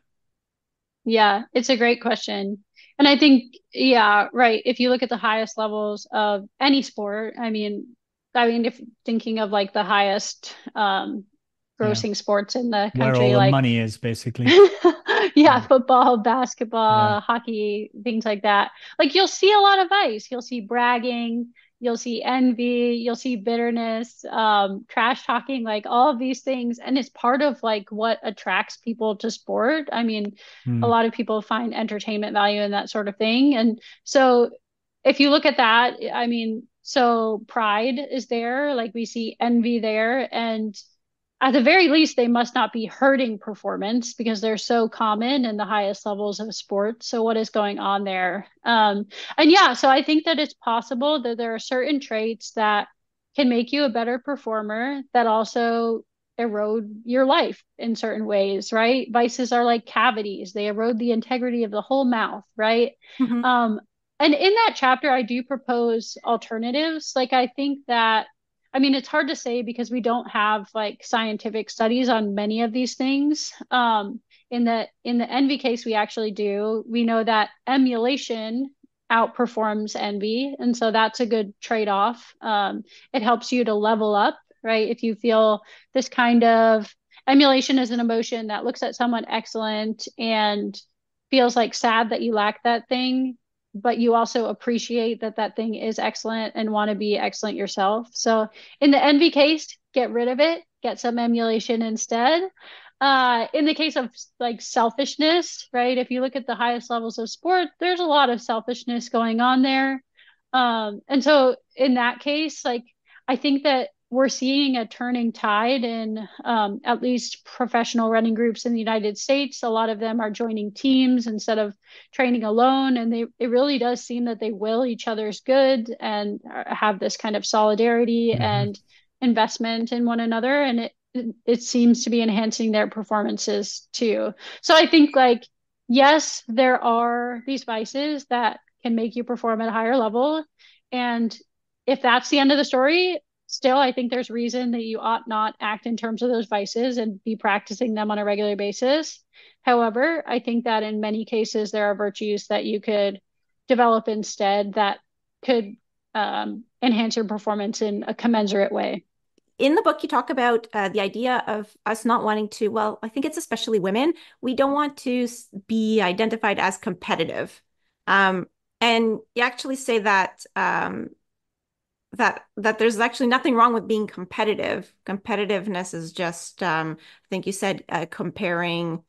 Yeah, it's a great question. And I think, yeah, right. If you look at the highest levels of any sport, I mean, if thinking of like the highest Yeah, grossing sports in the where all country, the like money is basically. yeah, Yeah, football, yeah. basketball, hockey, things like that. Like you'll see a lot of vice. You'll see bragging, you'll see envy, you'll see bitterness, trash talking, like all of these things. And it's part of like what attracts people to sport. I mean, a Hmm. lot of people find entertainment value in that sort of thing. And so if you look at that, I mean, so pride is there, like we see envy there, and at the very least, they must not be hurting performance because they're so common in the highest levels of sports. So, what is going on there? And yeah, so I think that it's possible that there are certain traits that can make you a better performer that also erode your life in certain ways, right? Vices are like cavities, they erode the integrity of the whole mouth, right? Mhm. Um, And in that chapter, I do propose alternatives. Like, I think that, I mean, it's hard to say because we don't have like scientific studies on many of these things. In the envy case, we actually do. We know that emulation outperforms envy, and so that's a good trade-off. It helps you to level up, right? If you feel this kind of emulation is an emotion that looks at someone excellent and feels like sad that you lack that thing, but you also appreciate that that thing is excellent and want to be excellent yourself. So in the envy case, get rid of it, get some emulation instead. In the case of like selfishness, right? If you look at the highest levels of sport, there's a lot of selfishness going on there. And so in that case, like I think that we're seeing a turning tide in at least professional running groups in the United States. A lot of them are joining teams instead of training alone, and it really does seem that they will each other's good and have this kind of solidarity Hmm. and investment in one another, and it seems to be enhancing their performances too. So I think like yes, there are these vices that can make you perform at a higher level, and if that's the end of the story, still, I think there's reason that you ought not act in terms of those vices and be practicing them on a regular basis. However, I think that in many cases, there are virtues that you could develop instead that could enhance your performance in a commensurate way. In the book, you talk about the idea of us not wanting to, well, I think it's especially women, we don't want to be identified as competitive. Um, and you actually say that that there's actually nothing wrong with being competitive. Competitiveness is just, I think you said, uh, comparing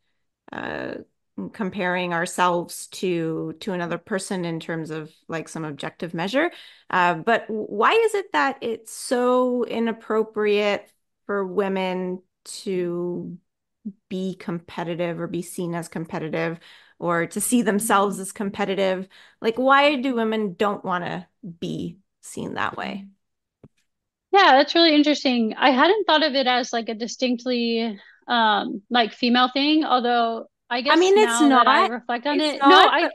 ourselves to another person in terms of like some objective measure. But why is it that it's so inappropriate for women to be competitive or be seen as competitive or to see themselves as competitive? Like, why do women don't want to be seen that way? Yeah, that's really interesting. I hadn't thought of it as like a distinctly like female thing, although I I guess mean, now that I reflect on it, no, I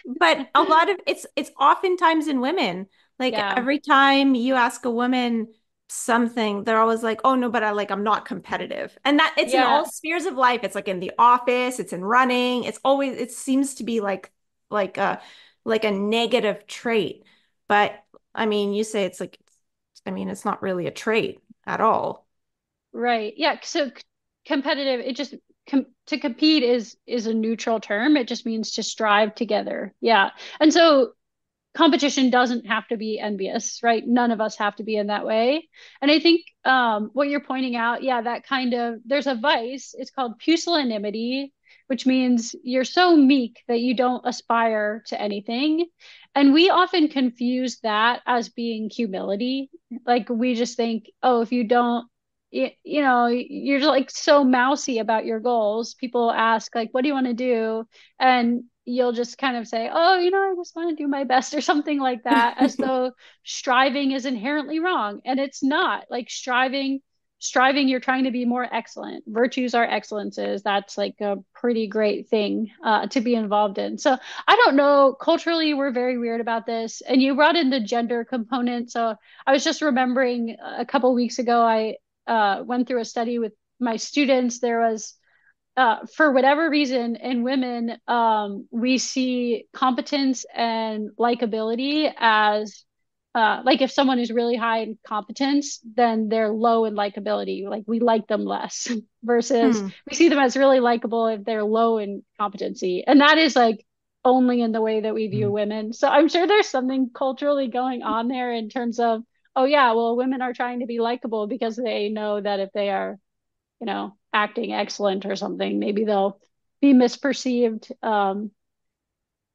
but a lot of it's oftentimes in women. Like yeah, every time you ask a woman something, they're always like, "Oh no, but I'm not competitive." And that it's in yeah, all spheres of life. It's like in the office, it's in running. It's always it seems to be like a like a negative trait. But I mean, you say it's like I mean, it's not really a trait at all. right. Yeah, so competitive, it just to compete is a neutral term. It just means to strive together. Yeah. And so competition doesn't have to be envious, right? None of us have to be in that way. And I think what you're pointing out, yeah, that kind of, there's a vice, it's called pusillanimity, which means you're so meek that you don't aspire to anything. And we often confuse that as being humility. Like we just think, oh, if you don't, you're just like so mousy about your goals. People ask, like, what do you want to do? And you'll just kind of say, oh, I just want to do my best or something like that, as though striving is inherently wrong. And it's not. Like striving, you're trying to be more excellent. Virtues are excellences. That's like a pretty great thing to be involved in. So I don't know. Culturally, we're very weird about this. And you brought in the gender component. So I was just remembering a couple weeks ago, I went through a study with my students. There was for whatever reason, in women, we see competence and likability as like if someone is really high in competence, then they're low in likability. Like we like them less versus Hmm. we see them as really likable if they're low in competency. And that is like only in the way that we view Mm. women. So I'm sure there's something culturally going on there in terms of, oh yeah, well, women are trying to be likable because they know that if they are acting excellent or something, maybe they'll be misperceived.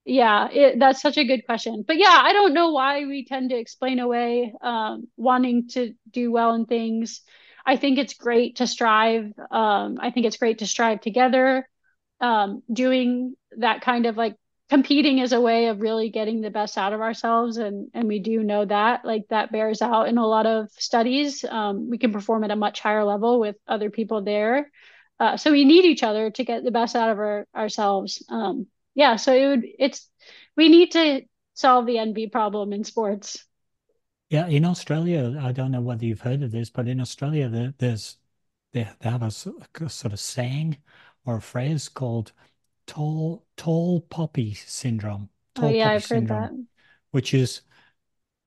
Yeah, that's such a good question. But yeah, I don't know why we tend to explain away wanting to do well in things. I think it's great to strive. I think it's great to strive together. Doing that kind of like competing is a way of really getting the best out of ourselves, and we do know that like that bears out in a lot of studies. We can perform at a much higher level with other people there. So we need each other to get the best out of ourselves. Yeah, so we need to solve the envy problem in sports. Yeah, in Australia, I don't know whether you've heard of this, but in Australia, they have a sort of saying or a phrase called tall poppy syndrome, Oh tall yeah, poppy I've heard syndrome, that. which is,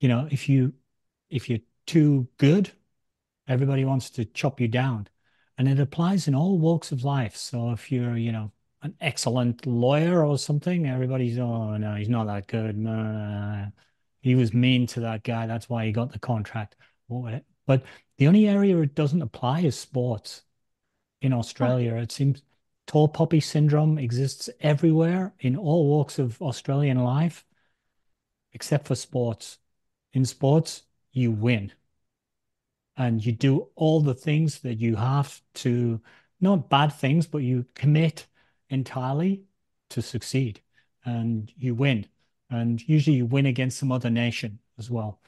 if you're too good, everybody wants to chop you down. And it applies in all walks of life. So if you're, an excellent lawyer or something, everybody's, oh no, he's not that good. Nah, he was mean to that guy. That's why he got the contract. But the only area it doesn't apply is sports in Huh. Australia. It seems tall poppy syndrome exists everywhere in all walks of Australian life, except for sports. In sports, you win and you do all the things that you have to, not bad things, but you commit entirely to succeed and you win. And usually you win against some other nation as well,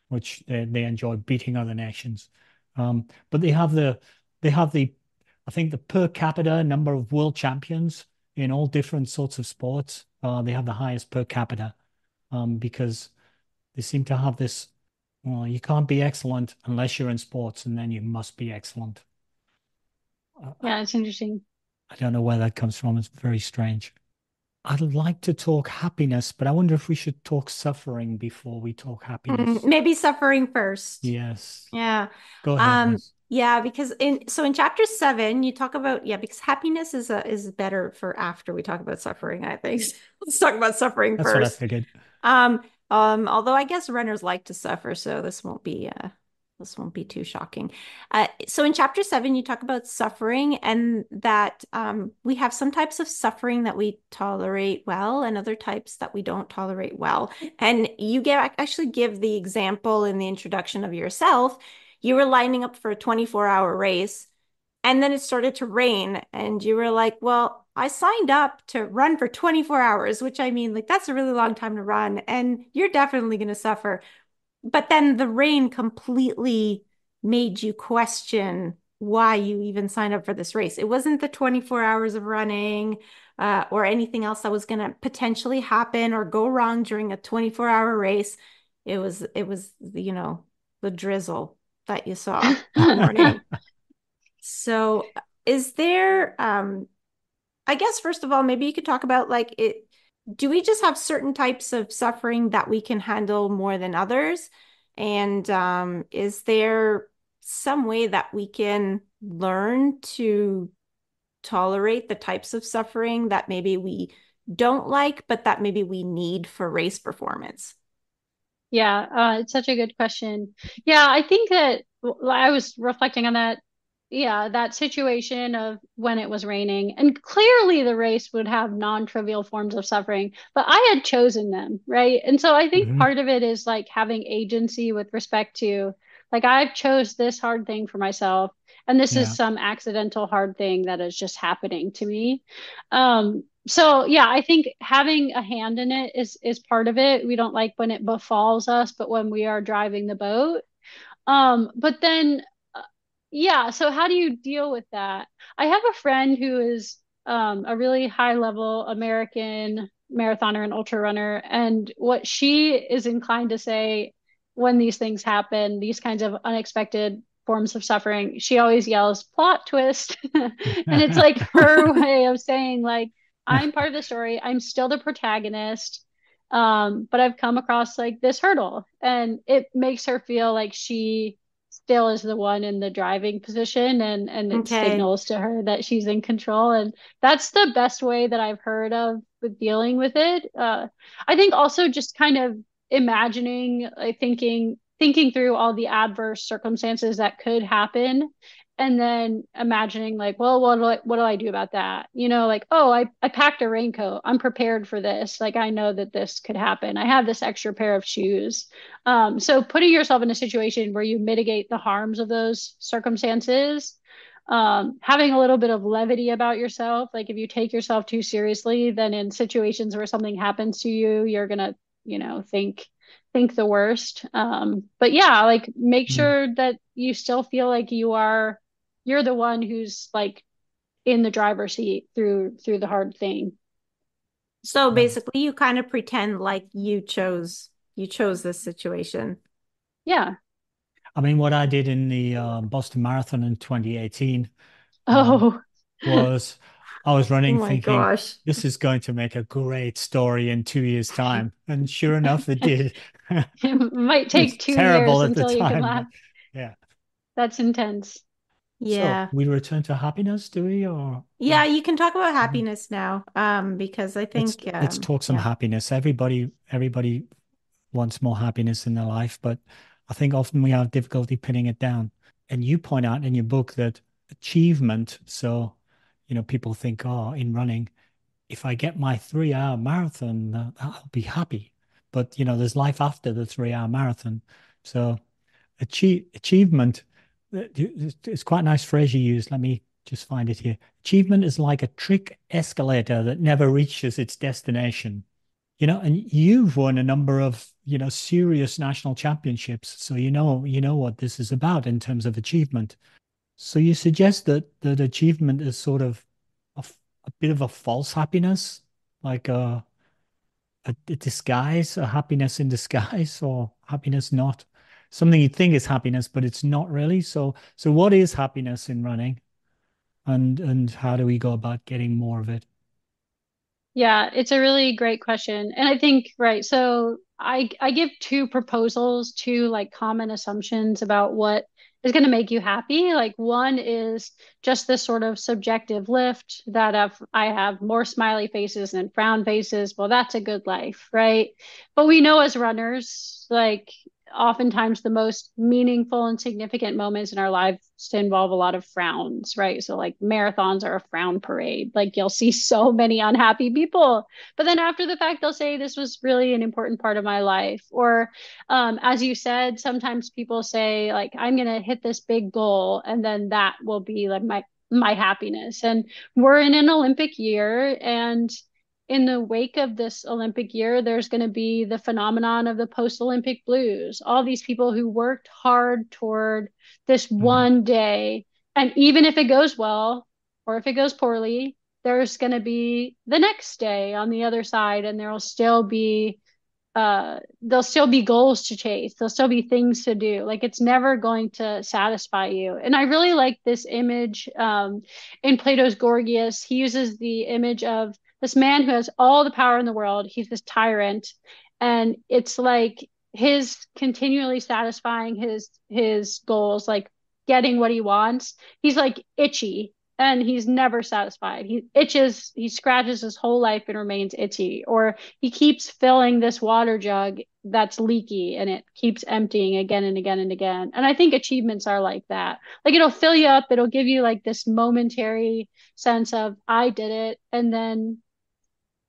which they enjoy beating other nations. But they have the, I think the per capita number of world champions in all different sorts of sports. They have the highest per capita because they seem to have this, well, you can't be excellent unless you're in sports, and then you must be excellent. I, Yeah, it's interesting. I don't know where that comes from. It's very strange. I'd like to talk happiness, but I wonder if we should talk suffering before we talk happiness. Maybe suffering first. Yes. Yeah. Go ahead, Liz. Yeah, because in chapter 7, you talk about, yeah, because happiness is better for after we talk about suffering, I think. Let's talk about suffering That's what I first. figured. Um, although I guess runners like to suffer, so this won't be too shocking. So in chapter 7, you talk about suffering and that we have some types of suffering that we tolerate well and other types that we don't tolerate well. And you actually give the example in the introduction of yourself. You were lining up for a 24-hour race and then it started to rain, and you were like, well, I signed up to run for 24 hours, which I mean, like, that's a really long time to run, and you're definitely going to suffer. But then the rain completely made you question why you even signed up for this race. It wasn't the 24 hours of running or anything else that was going to potentially happen or go wrong during a 24-hour race. It was the drizzle that you saw that morning. So, is there, I guess, first of all, maybe you could talk about like do we just have certain types of suffering that we can handle more than others? And is there some way that we can learn to tolerate the types of suffering that maybe we don't like, but that maybe we need for race performance? Yeah, it's such a good question. Yeah, I think that I was reflecting on that. Yeah, that situation of when it was raining, and clearly the race would have non-trivial forms of suffering, but I had chosen them, right? And so I think Hmm. part of it is like having agency with respect to, like, I've chose this hard thing for myself, and this is Yeah. some accidental hard thing that is just happening to me. So yeah, I think having a hand in it is part of it. We don't like when it befalls us, but when we are driving the boat. But then yeah, so how do you deal with that? I have a friend who is a really high level American marathoner and ultra runner, and what she is inclined to say when these things happen, these kinds of unexpected forms of suffering, she always yells plot twist. And it's like her way of saying like I'm part of the story. I'm still the protagonist. But I've come across like this hurdle, and it makes her feel like she still is the one in the driving position, and it Okay. signals to her that she's in control, and that's the best way that I've heard of with dealing with it. I think also just kind of imagining, like thinking through all the adverse circumstances that could happen, and then imagining like, well, what do I do about that? Like, oh, I packed a raincoat, I'm prepared for this, like I know that this could happen, I have this extra pair of shoes. So putting yourself in a situation where you mitigate the harms of those circumstances, having a little bit of levity about yourself. Like if you take yourself too seriously, then in situations where something happens to you, you're gonna, think the worst. But yeah, like make Mm. sure that you still feel like you're the one who's like in the driver's seat through the hard thing. So That, basically you kind of pretend like you chose this situation. Yeah. I mean, what I did in the Boston Marathon in 2018 um, Oh, was I was Oh running my thinking, gosh. this is going to make a great story in 2 years' time. And sure enough, it did. it might It was take 2 years terrible at the until you can time, laugh. but yeah. That's intense. So Yeah. we return to happiness, do we? Yeah, you can talk about happiness now. Because I let's think let's talk some yeah. happiness. Everybody wants more happiness in their life, but I think often we have difficulty pinning it down. And you point out in your book that achievement, so people think, oh, in running, if I get my 3 hour marathon, I'll be happy. But there's life after the 3 hour marathon. So achievement, it's quite a nice phrase you use. Let me just find it here. Achievement is like a trick escalator that never reaches its destination. And you've won a number of, serious national championships. So you know what this is about in terms of achievement. So you suggest that achievement is sort of a bit of a false happiness, like a disguise, a happiness in disguise, or happiness not something you think is happiness, but it's not really. So what is happiness in running, and how do we go about getting more of it? Yeah, it's a really great question. And I think, right, so I give two proposals, two like common assumptions about what is going to make you happy. Like one is just this sort of subjective lift that if I have more smiley faces than frown faces, well, that's a good life, right? But we know as runners, like oftentimes the most meaningful and significant moments in our lives involve a lot of frowns, right? So like marathons are a frown parade. Like you'll see so many unhappy people, but then after the fact, they'll say this was really an important part of my life. Or as you said, sometimes people say like I'm gonna hit this big goal, and then that will be like my happiness. And we're in an Olympic year, and in the wake of this Olympic year, there's going to be the phenomenon of the post Olympic blues. All these people who worked hard toward this Mhm. one day. And even if it goes well or if it goes poorly, there's going to be the next day on the other side, and there'll still be goals to chase. There'll still be things to do. Like it's never going to satisfy you. And I really like this image in Plato's Gorgias. He uses the image of this man who has all the power in the world. He's this tyrant, and it's like his continually satisfying his goals, like getting what he wants. He's like itchy, and he's never satisfied. He itches, he scratches his whole life and remains itchy. Or he keeps filling this water jug that's leaky, and it keeps emptying again and again and again. And I think achievements are like that. Like it'll fill you up, it'll give you like this momentary sense of I did it, and then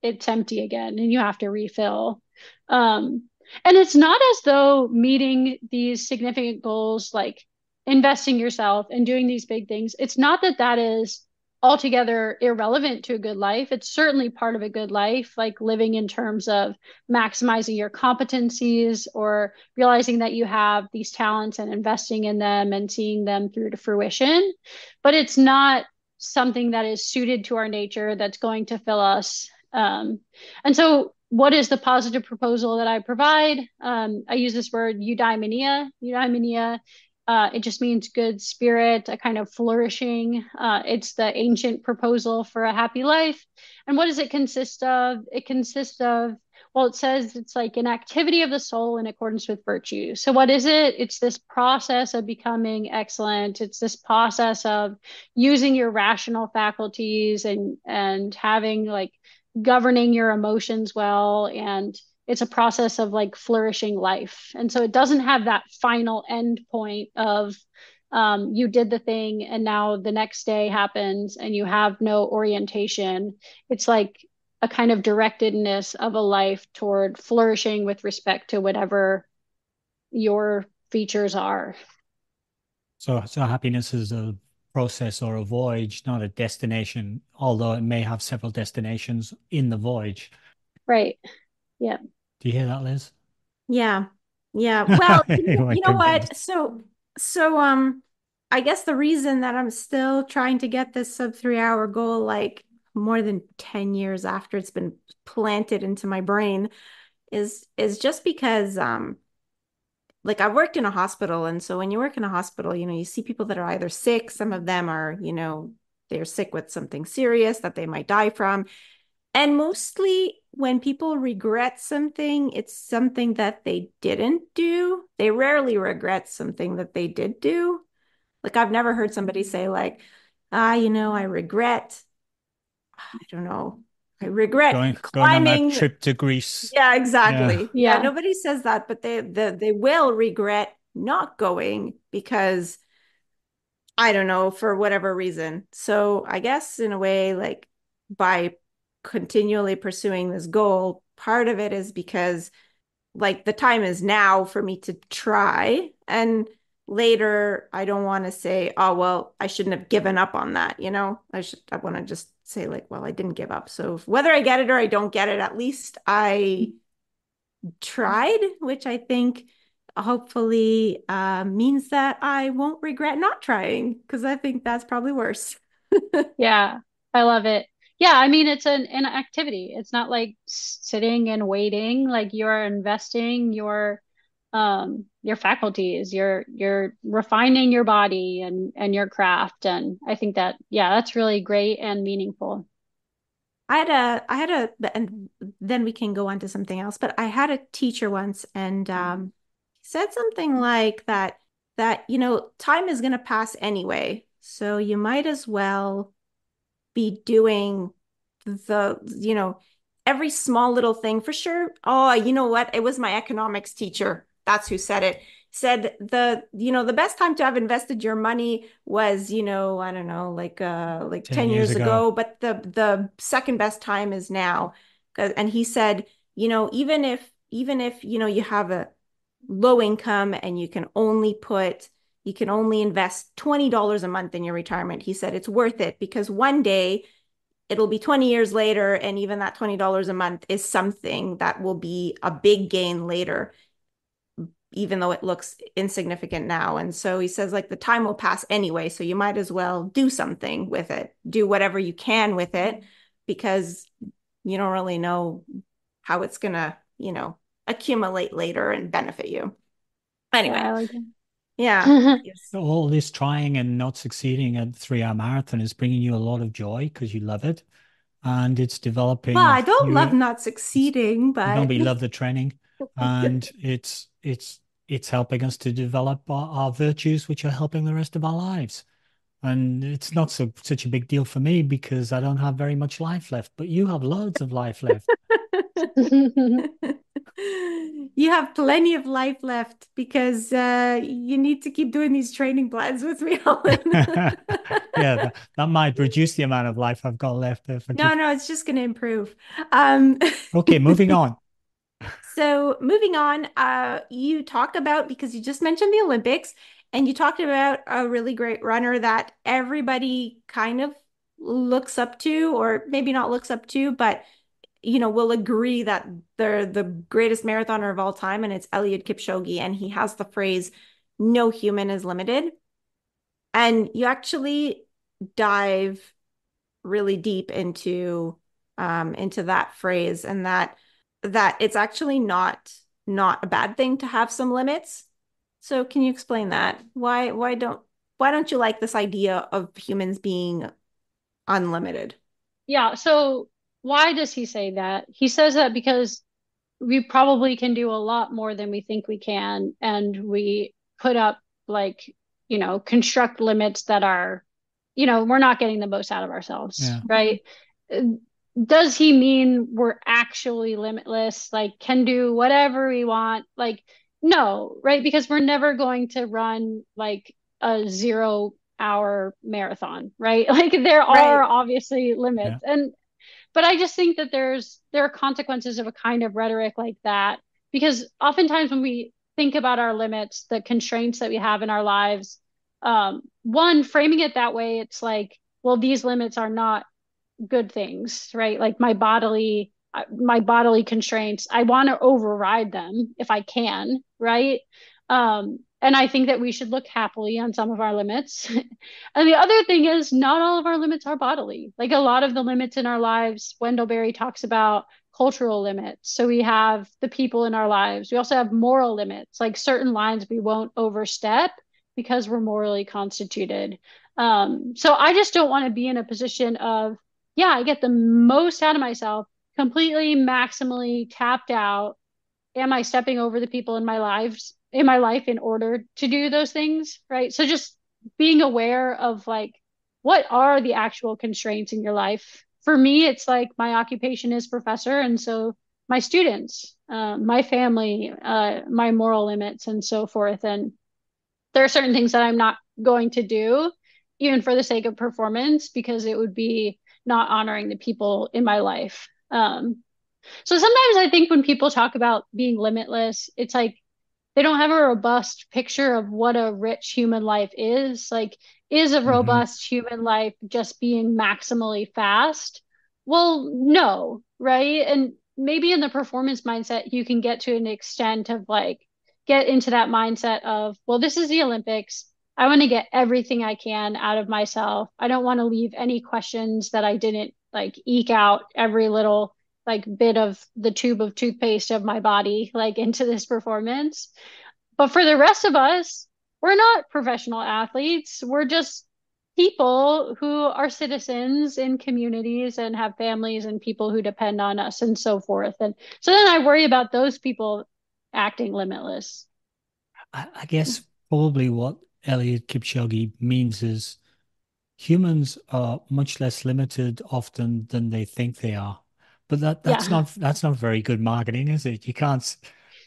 it's empty again and you have to refill. Um, and it's not as though meeting these significant goals, like investing yourself and doing these big things, it's not that that is altogether irrelevant to a good life. It's certainly part of a good life, like living in terms of maximizing your competencies or realizing that you have these talents and investing in them and seeing them through to fruition. But it's not something that is suited to our nature that's going to fill us. And so, what is the positive proposal that I provide? I use this word eudaimonia. Eudaimonia, it just means good spirit, a kind of flourishing. It's the ancient proposal for a happy life. And what does it consist of? It consists of, well, it says it's like an activity of the soul in accordance with virtue. So, what is it? It's this process of becoming excellent. It's this process of using your rational faculties and having like governing your emotions well, and it's a process of like flourishing life. And so it doesn't have that final end point of you did the thing and now the next day happens and you have no orientation. It's like a kind of directedness of a life toward flourishing with respect to whatever your features are. So happiness is a process or a voyage, not a destination, although it may have several destinations in the voyage. Right. Yeah. Do you hear that, Liz? Yeah. Yeah. Well, My you know goodness. what? So I guess the reason that I'm still trying to get this sub 3 hour goal like more than 10 years after it's been planted into my brain is just because like I worked in a hospital, and so when you work in a hospital, you see people that are either sick, some of them are, they're sick with something serious that they might die from. And mostly when people regret something, it's something that they didn't do. They rarely regret something that they did do. Like I've never heard somebody say like, I regret, I don't know, I regret Going on that climbing. trip to Greece. Yeah, Yeah. exactly. Yeah, Yeah. nobody says that, but they will regret not going because I don't know, for whatever reason. So I guess in a way, like by continually pursuing this goal, part of it is because like the time is now for me to try. And later, I don't want to say, oh, well, I shouldn't have given up on that. I want to just say, like, well, I didn't give up. So whether I get it or I don't get it, at least I tried, which I think hopefully means that I won't regret not trying because I think that's probably worse. Yeah, I love it. Yeah, I mean it's an activity. It's not like sitting and waiting. Like you're investing your faculties. You're refining your body and your craft. And I think that yeah, that's really great and meaningful. and then we can go on to something else, but I had a teacher once and he said something like that time is going to pass anyway. So you might as well be doing every small little thing for sure. Oh, you know what? It was my economics teacher. That's who said it. Said the best time to have invested your money was, I don't know, like 10 10 years years ago. ago, but the second best time is now. And he said, even if you have a low income and you can only invest $20 a month in your retirement. He said it's worth it because one day it'll be 20 years later, and even that $20 a month is something that will be a big gain later, even though it looks insignificant now. And so he says, like, the time will pass anyway, so you might as well do something with it, do whatever you can with it, because you don't really know how it's gonna, accumulate later and benefit you. Yeah, Anyway, I like yeah. that. Yes. All this trying and not succeeding at 3 hour marathon is bringing you a lot of joy because you love it. And it's Well, developing I don't love you. not It's succeeding, you know, but we love the training, and it's helping us to develop our virtues, which are helping the rest of our lives. And it's not such a big deal for me because I don't have very much life left, but you have loads of life left. you have plenty of life left because you need to keep doing these training plans with me, Helen. Yeah, that might reduce the amount of life I've got left if I No, keep. no, it's just going to improve. Um, Okay, moving on. so moving on, you talk about because you just mentioned the Olympics and you talked about a really great runner that everybody kind of looks up to, or maybe not looks up to, but will agree that they're the greatest marathoner of all time, and it's Eliud Kipchoge, and he has the phrase, "No human is limited." And you actually dive really deep into that phrase, and that it's actually not a bad thing to have some limits. So can you explain that? Why don't you like this idea of humans being unlimited? Yeah, so why does he say that? He says that because we probably can do a lot more than we think we can, and we put up like, construct limits that are, we're not getting the most out of ourselves, Yeah. right? Does he mean we're actually limitless, like can do whatever we want? Like, no, right? Because we're never going to run like a 0 hour marathon, right? Like there are Right. obviously limits. Yeah. And but I just think that there are consequences of a kind of rhetoric like that because oftentimes when we think about our limits, the constraints that we have in our lives, one framing it that way, it's like, well, these limits are not good things, right? Like my bodily constraints, I want to override them if I can, right? And I think that we should look happily on some of our limits. And the other thing is, not all of our limits are bodily. Like a lot of the limits in our lives, Wendell Berry talks about cultural limits. So we have the people in our lives. We also have moral limits, like certain lines we won't overstep because we're morally constituted. So I just don't want to be in a position of, yeah, I get the most out of myself, completely, maximally tapped out. Am I stepping over the people in my life in order to do those things? Right. So just being aware of like what are the actual constraints in your life. For me, it's like my occupation is professor, and so my students, my family, my moral limits, and so forth. And there are certain things that I'm not going to do, even for the sake of performance, because it would be not honoring the people in my life. So sometimes I think when people talk about being limitless, it's like they don't have a robust picture of what a rich human life is. Like, is a Hmm. robust human life just being maximally fast? Well, no, right? And maybe in the performance mindset, you can get to an extent of like, get into that mindset of, well, this is the Olympics. I want to get everything I can out of myself. I don't want to leave any questions that I didn't like eke out every little like bit of the tube of toothpaste of my body like into this performance. But for the rest of us, we're not professional athletes. We're just people who are citizens in communities and have families and people who depend on us and so forth. And so then I worry about those people acting limitless. I guess probably what Elliot Kipchoge means is humans are much less limited often than they think they are. But Yeah. that's not very good marketing, is it? You can't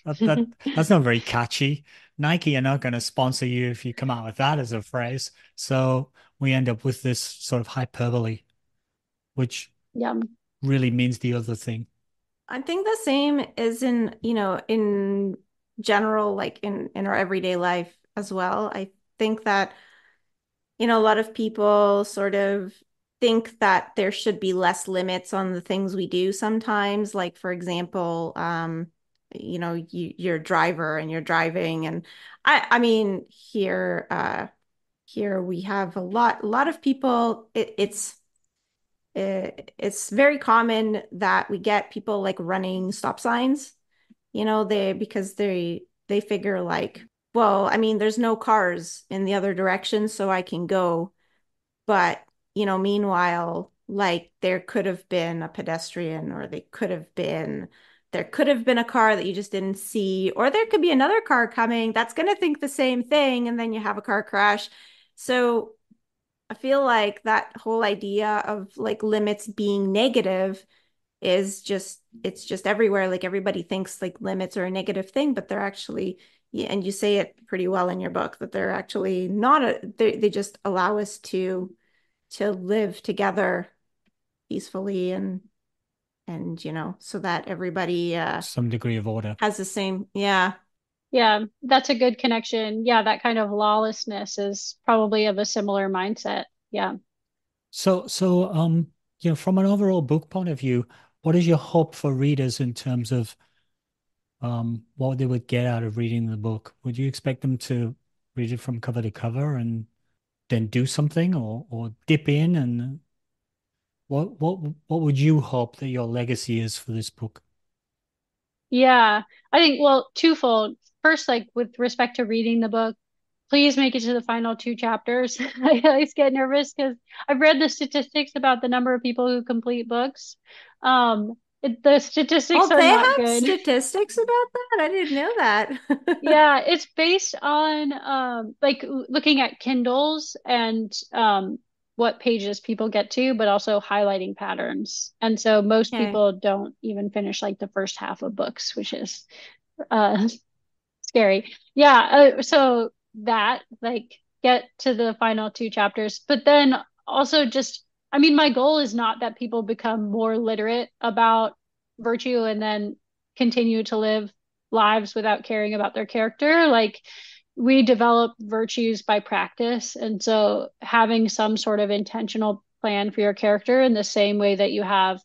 that's not very catchy. Nike are not going to sponsor you if you come out with that as a phrase. So we end up with this sort of hyperbole, which Yeah. really means the other thing. I think the same is in, in general, like in our everyday life as well. I think that, a lot of people sort of think that there should be less limits on the things we do sometimes. Like, for example, you're a driver and you're driving, and I mean, here we have a lot of people. It's very common that we get people like running stop signs, because they figure like, well, I mean, there's no cars in the other direction, so I can go. But, meanwhile, like there could have been a pedestrian, or there could have been a car that you just didn't see, or there could be another car coming that's going to think the same thing, and then you have a car crash. So I feel like that whole idea of like limits being negative is it's just everywhere. Like everybody thinks like limits are a negative thing, but they're actually, yeah, and you say it pretty well in your book that they're actually not they just allow us to live together peacefully, and so that everybody Some degree of order. has the same, yeah. Yeah. That's a good connection. Yeah. That kind of lawlessness is probably of a similar mindset. Yeah. So, from an overall book point of view, what is your hope for readers in terms of what they would get out of reading the book? Would you expect them to read it from cover to cover and then do something, or dip in, and what would you hope that your legacy is for this book? Yeah, I think, well, twofold. First, like with respect to reading the book, please make it to the final two chapters. I always get nervous because I've read the statistics about the number of people who complete books. The statistics Oh, are they not have good. statistics about that? I didn't know that. Yeah, it's based on like looking at Kindles and what pages people get to, but also highlighting patterns. And so most Okay. people don't even finish like the first half of books, which is uh scary. Yeah, so that like get to the final two chapters, but then also just, I mean, my goal is not that people become more literate about virtue and then continue to live lives without caring about their character. Like we develop virtues by practice, and so having some sort of intentional plan for your character in the same way that you have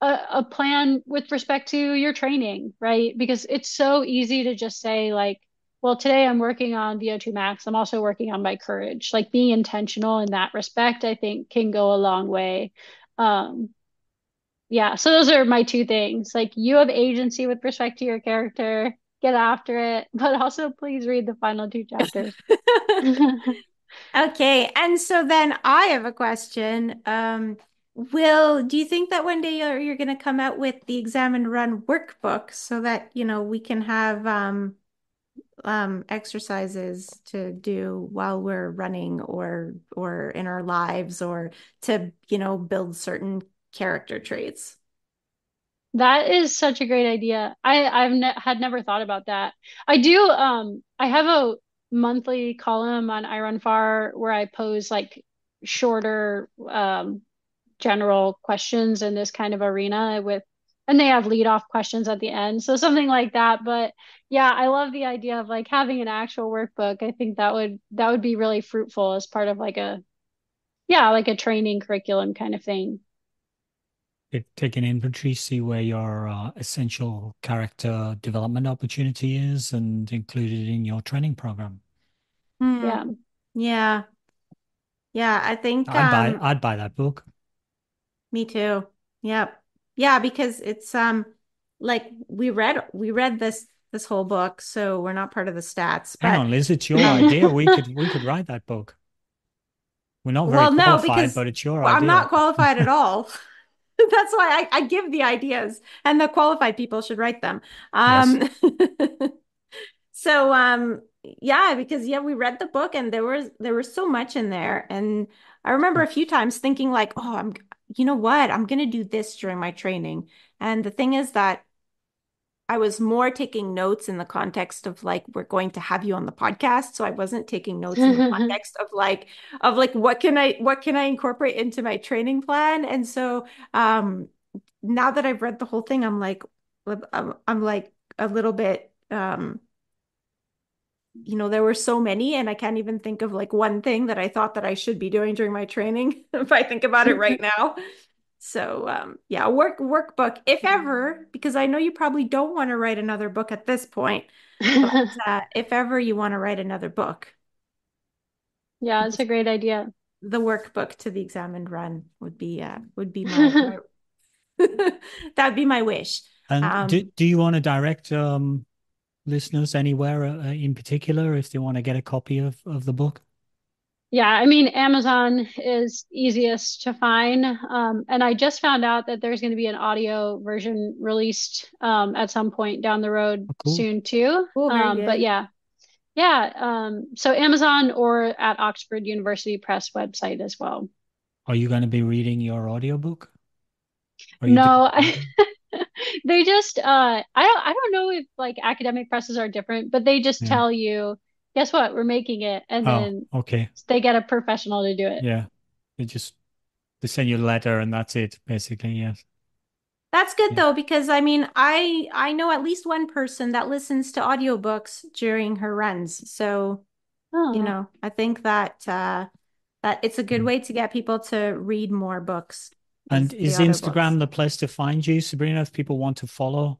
a plan with respect to your training, right? Because it's so easy to just say like, well, today I'm working on VO2 max. I'm also working on my courage. Like being intentional in that respect, I think can go a long way. Um, yeah, so those are my two things. Like you have agency with respect to your character, get after it, but also please read the final two chapters. Okay, and so then I have a question. Do you think that one day you're going to come out with the exam and run workbook so that, we can have exercises to do while we're running or in our lives or to, build certain character traits? That is such a great idea. I've ne had never thought about that. I have a monthly column on I Run Far where I pose like shorter general questions in this kind of arena with and they have lead off questions at the end. So something like that. But yeah, I love the idea of like having an actual workbook. I think that would be really fruitful as part of like a yeah, like a training curriculum kind of thing. Take an inventory, see where your essential character development opportunity is, and include it in your training program. Hmm. Yeah. Yeah. Yeah, I think I'd buy that book. me too. Yep. Yeah, because it's like we read this whole book, so we're not part of the stats, Hang but on, Liz, it's your um idea. We could write that book. We're not very well, no, qualified, because but it's your I'm idea. not qualified at all. That's why I give the ideas and the qualified people should write them. Yes. So yeah, because yeah, we read the book and there was so much in there. And I remember a few times thinking like, oh, you know what? I'm gonna do this during my training. And the thing is that I was more taking notes in the context of like we're going to have you on the podcast. So I wasn't taking notes in the context of like what can I incorporate into my training plan. And so now that I've read the whole thing, I'm like a little bit there were so many, and I can't even think of like one thing that I thought that I should be doing during my training if I think about it right now. So yeah, workbook, if ever, because I know you probably don't want to write another book at this point, but if ever you want to write another book, Yeah, it's a great idea. the workbook to the exam and run would be my that'd be my wish. And do, Um, do you want to direct listeners anywhere in particular if they want to get a copy of the book? Yeah, I mean, Amazon is easiest to find. And I just found out that there's going to be an audio version released at some point down the road Oh, cool. soon too. oh, very But good. yeah, yeah. So Amazon or at Oxford University Press website as well. Are you going to be reading your audiobook? Or are you doing No, it? they just I don't know if like academic presses are different, but they just Yeah. tell you, guess what, we're making it, and Oh, then okay. they get a professional to do it. Yeah. They just they send you a letter and that's it, basically. Yes. That's good Yeah. though, because I mean, I know at least one person that listens to audiobooks during her runs. So, Oh. I think that it's a good Mm. way to get people to read more books And is the is audiobooks. Instagram the place to find you, Sabrina, if people want to follow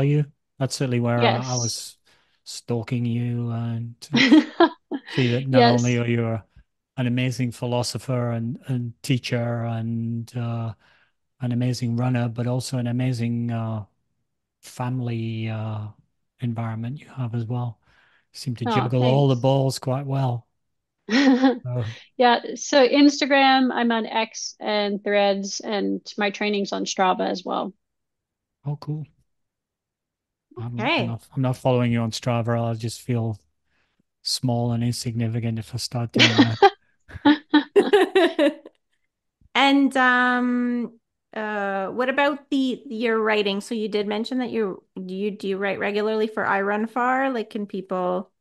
you? That's certainly where I Yes. was stalking you and to see that not only Yes. are you an amazing philosopher and teacher and an amazing runner, but also an amazing family environment you have as well. You seem to Oh, juggle all the thanks. balls quite well. Oh, Yeah, so Instagram, I'm on X and Threads, and my training's on Strava as well. oh, cool. I'm Okay. not I'm not following you on Strava. I'll just feel small and insignificant if I start doing that. And what about the your writing? So you did mention that do you write regularly for I Run Far? Like, can people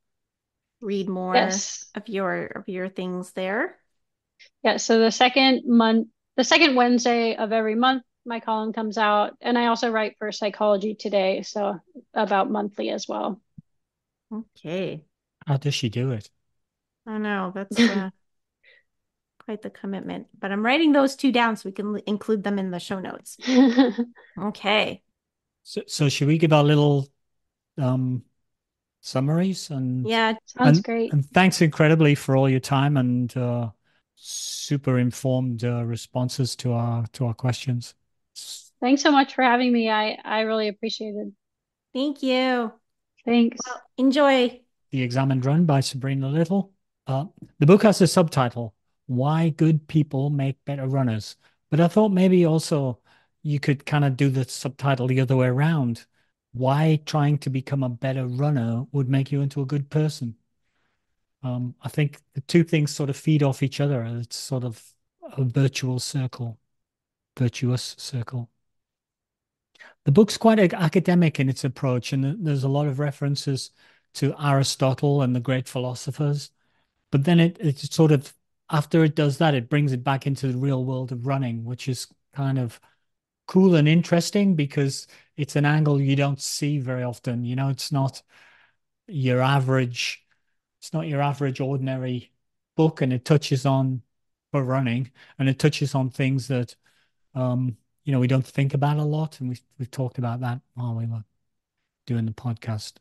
read more Yes. of your things there? Yeah, so the second Wednesday of every month, my column comes out, and I also write for Psychology Today, so about monthly as well. Okay. How does she do it? I know that's quite the commitment, but I'm writing those two down so we can include them in the show notes. Okay. So should we give our little um summaries and Yeah. Sounds and great. and thanks incredibly for all your time and super informed responses to our questions. Thanks so much for having me. I really appreciate it. Thank you. Thanks. Well, enjoy. The Examined Run by Sabrina Little. Uh, the book has a subtitle, Why Good People Make Better Runners. But I thought maybe also you could kind of do the subtitle the other way around. Why trying to become a better runner would make you into a good person. I think the two things sort of feed off each other. It's sort of a virtuous circle. The book's quite academic in its approach, and there's a lot of references to Aristotle and the great philosophers. But then it sort of, after it does that, it brings it back into the real world of running, which is kind of cool and interesting because it's an angle you don't see very often. You know, your average, it's not your average ordinary book, and it touches on for running, and it touches on things that we don't think about a lot, and we've talked about that while we were doing the podcast.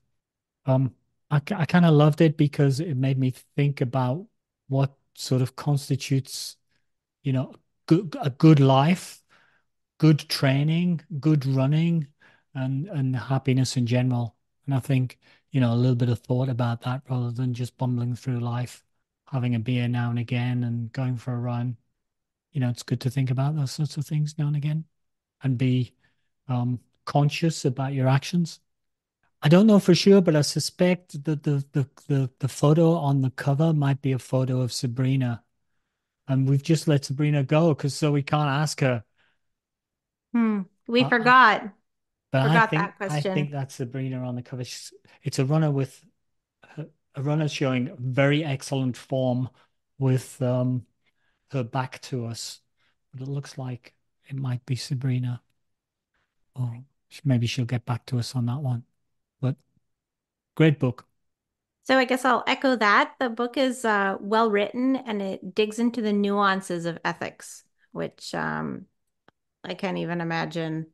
Um, I kind of loved it because it made me think about what sort of constitutes, a good life, good training, good running, and happiness in general. And I think, a little bit of thought about that rather than just bumbling through life, having a beer now and again and going for a run. It's good to think about those sorts of things now and again and be conscious about your actions. I don't know for sure, but I suspect that the photo on the cover might be a photo of Sabrina. And we've just let Sabrina go because so we can't ask her. We I, forgot. but Forgot that I think question. that's Sabrina on the cover. It's a runner with a runner showing very excellent form with her back to us. But it looks like it might be Sabrina. Oh, maybe she'll get back to us on that one. But great book. So I guess I'll echo that. The book is well written and it digs into the nuances of ethics, which I can't even imagine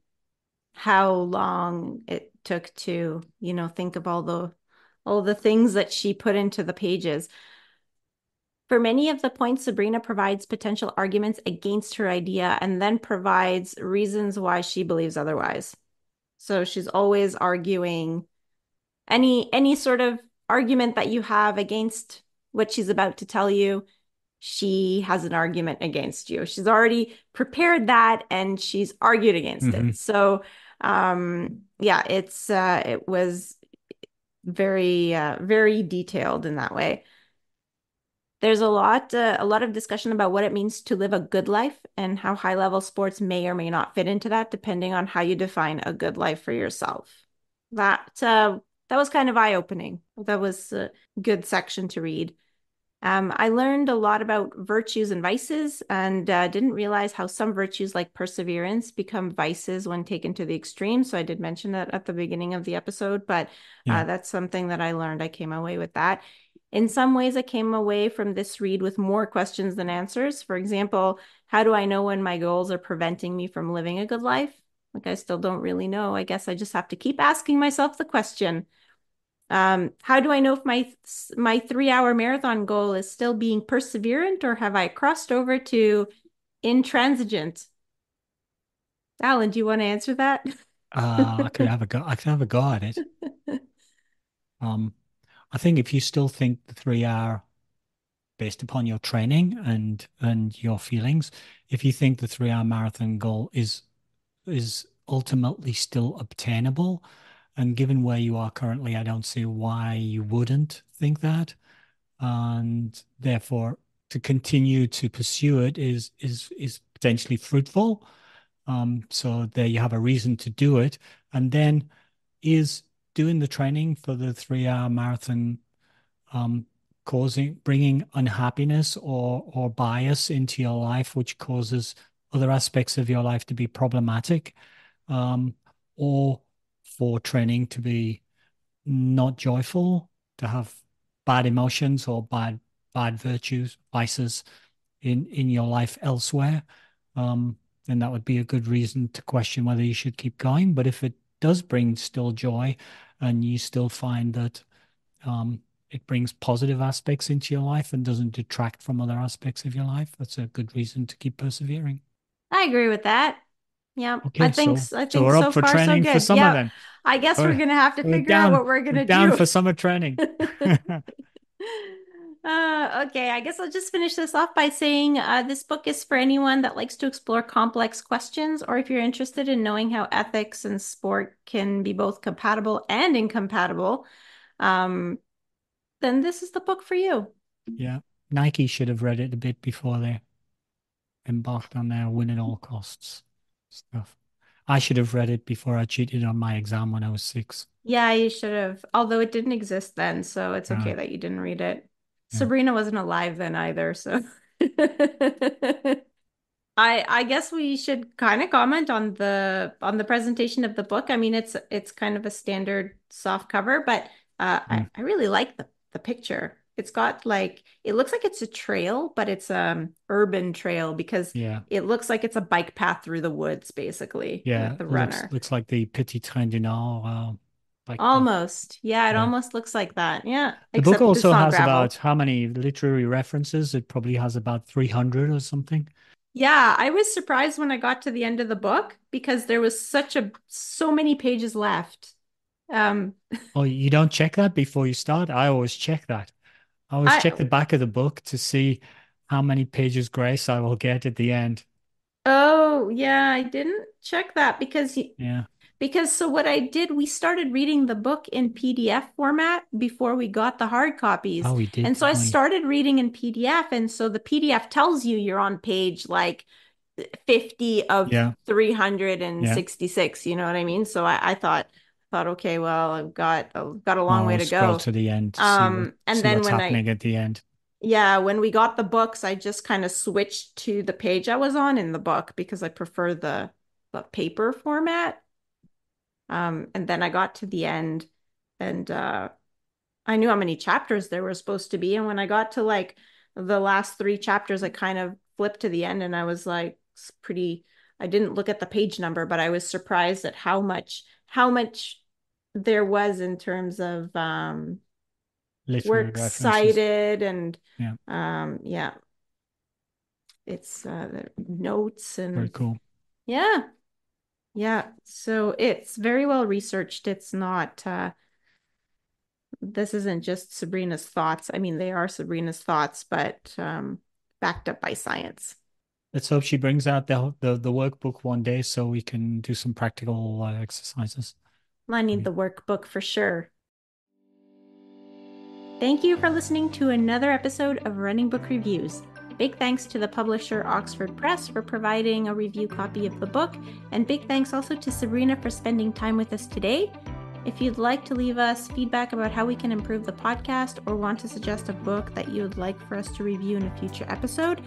how long it took to, think of all the things that she put into the pages. For many of the points, Sabrina provides potential arguments against her idea and then provides reasons why she believes otherwise. So she's always arguing any sort of argument that you have against what she's about to tell you, she has an argument against you. She's already prepared that and she's argued against it. Hmm. So yeah, it was very very detailed in that way. There's a lot of discussion about what it means to live a good life and how high level sports may or may not fit into that, depending on how you define a good life for yourself. That was kind of eye opening. That was a good section to read. I learned a lot about virtues and vices and didn't realize how some virtues like perseverance become vices when taken to the extreme. So I did mention that at the beginning of the episode, but Yeah. that's something that I learned. I came away with that. In some ways, I came away from this read with more questions than answers. For example, how do I know when my goals are preventing me from living a good life? Like, I still don't really know. I guess I just have to keep asking myself the question. How do I know if my 3 hour marathon goal is still being perseverant or have I crossed over to intransigent? Alan, do you want to answer that? I could have a go. I could have a go at it. Um, I think if you still think the 3 hour based upon your training and your feelings, if you think the 3 hour marathon goal is ultimately still obtainable, and given where you are currently, I don't see why you wouldn't think that. And therefore, to continue to pursue it is potentially fruitful. So there you have a reason to do it. And then is doing the training for the 3 hour marathon um, bringing unhappiness or bias into your life, which causes other aspects of your life to be problematic, um, or for training to be not joyful, to have bad emotions or bad virtues, vices in your life elsewhere, then that would be a good reason to question whether you should keep going. But if it does bring still joy and you still find that it brings positive aspects into your life and doesn't detract from other aspects of your life, that's a good reason to keep persevering. I agree with that. Yeah, Okay, I so think we're up so for far so training for good. summer Yeah, then. I guess we're We're gonna have to we're figure out down what we're we're gonna down do. for summer training. Okay, I guess I'll just finish this off by saying this book is for anyone that likes to explore complex questions, or if you're interested in knowing how ethics and sport can be both compatible and incompatible, um, then this is the book for you. Yeah, Nike should have read it a bit before they embarked on their win at all costs stuff. I should have read it before I cheated on my exam when I was 6. Yeah, you should have, although it didn't exist then, so it's okay Uh, that you didn't read it. yeah. Sabrina wasn't alive then either, so I guess we should kind of comment on the presentation of the book. I mean, it's kind of a standard soft cover, but Mm, I really like the picture. It's got like it looks like it's a trail, but it's urban trail because yeah. it looks like it's a bike path through the woods, basically, Yeah. with the Looks runner. looks like the Petit Train du Nord bike path. Almost. Yeah, it Yeah. almost looks like that. Yeah, The book except it's also not has about gravel. how many literary references? It probably has about 300 or something. Yeah, I was surprised when I got to the end of the book because there was so many pages left. Um, Oh, you don't check that before you start? I always check that. I always I check the back of the book to see how many pages grace I will get at the end. oh yeah, I didn't check that Yeah. because so what I did, we started reading the book in PDF format before we got the hard copies. Oh, we did, And so I didn't we? started reading in PDF, and so the PDF tells you you're on page like 50 of Yeah. Yeah. 366, you know what I mean? So I thought, okay, well, I've got a long way I'll to scroll go. to the end to see And see then what's happening at the end. yeah, when we got the books, I just kind of switched to the page I was on in the book because I prefer the paper format. And then I got to the end and I knew how many chapters there were supposed to be. And when I got to like the last three chapters, I kind of flipped to the end and I was like I didn't look at the page number, but I was surprised at how much there was in terms of Literary works references. cited and Yeah. yeah, it's the notes Very and cool. yeah, yeah. So it's very well researched. It's not this isn't just Sabrina's thoughts. I mean, they are Sabrina's thoughts, but backed up by science. Let's hope she brings out the workbook one day so we can do some practical exercises. I need Okay. the workbook for sure. Thank you for listening to another episode of Running Book Reviews. Big thanks to the publisher Oxford Press for providing a review copy of the book, and big thanks also to Sabrina for spending time with us today. If you'd like to leave us feedback about how we can improve the podcast or want to suggest a book that you would like for us to review in a future episode,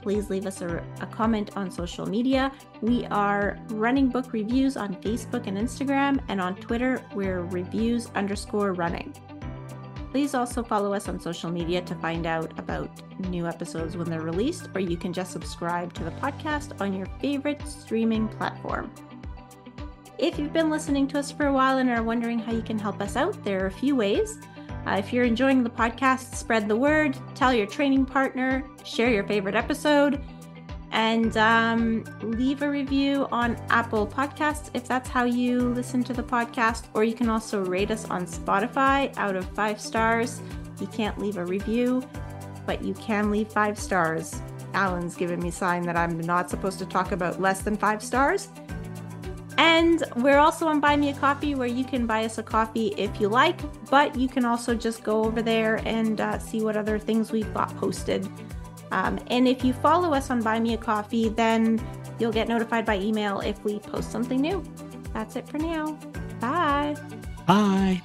please leave us a comment on social media. We are Running Book Reviews on Facebook and Instagram, and on Twitter, we're reviews_running. Please also follow us on social media to find out about new episodes when they're released, or you can just subscribe to the podcast on your favorite streaming platform. If you've been listening to us for a while and are wondering how you can help us out, there are a few ways. If you're enjoying the podcast, spread the word, tell your training partner, share your favorite episode, and leave a review on Apple Podcasts if that's how you listen to the podcast, or you can also rate us on Spotify out of 5 stars. You can't leave a review, but you can leave 5 stars. Alan's given me a sign that I'm not supposed to talk about less than 5 stars. And we're also on Buy Me a Coffee, where you can buy us a coffee if you like, but you can also just go over there and see what other things we've got posted. And if you follow us on Buy Me a Coffee, then you'll get notified by email if we post something new. That's it for now. Bye. Bye.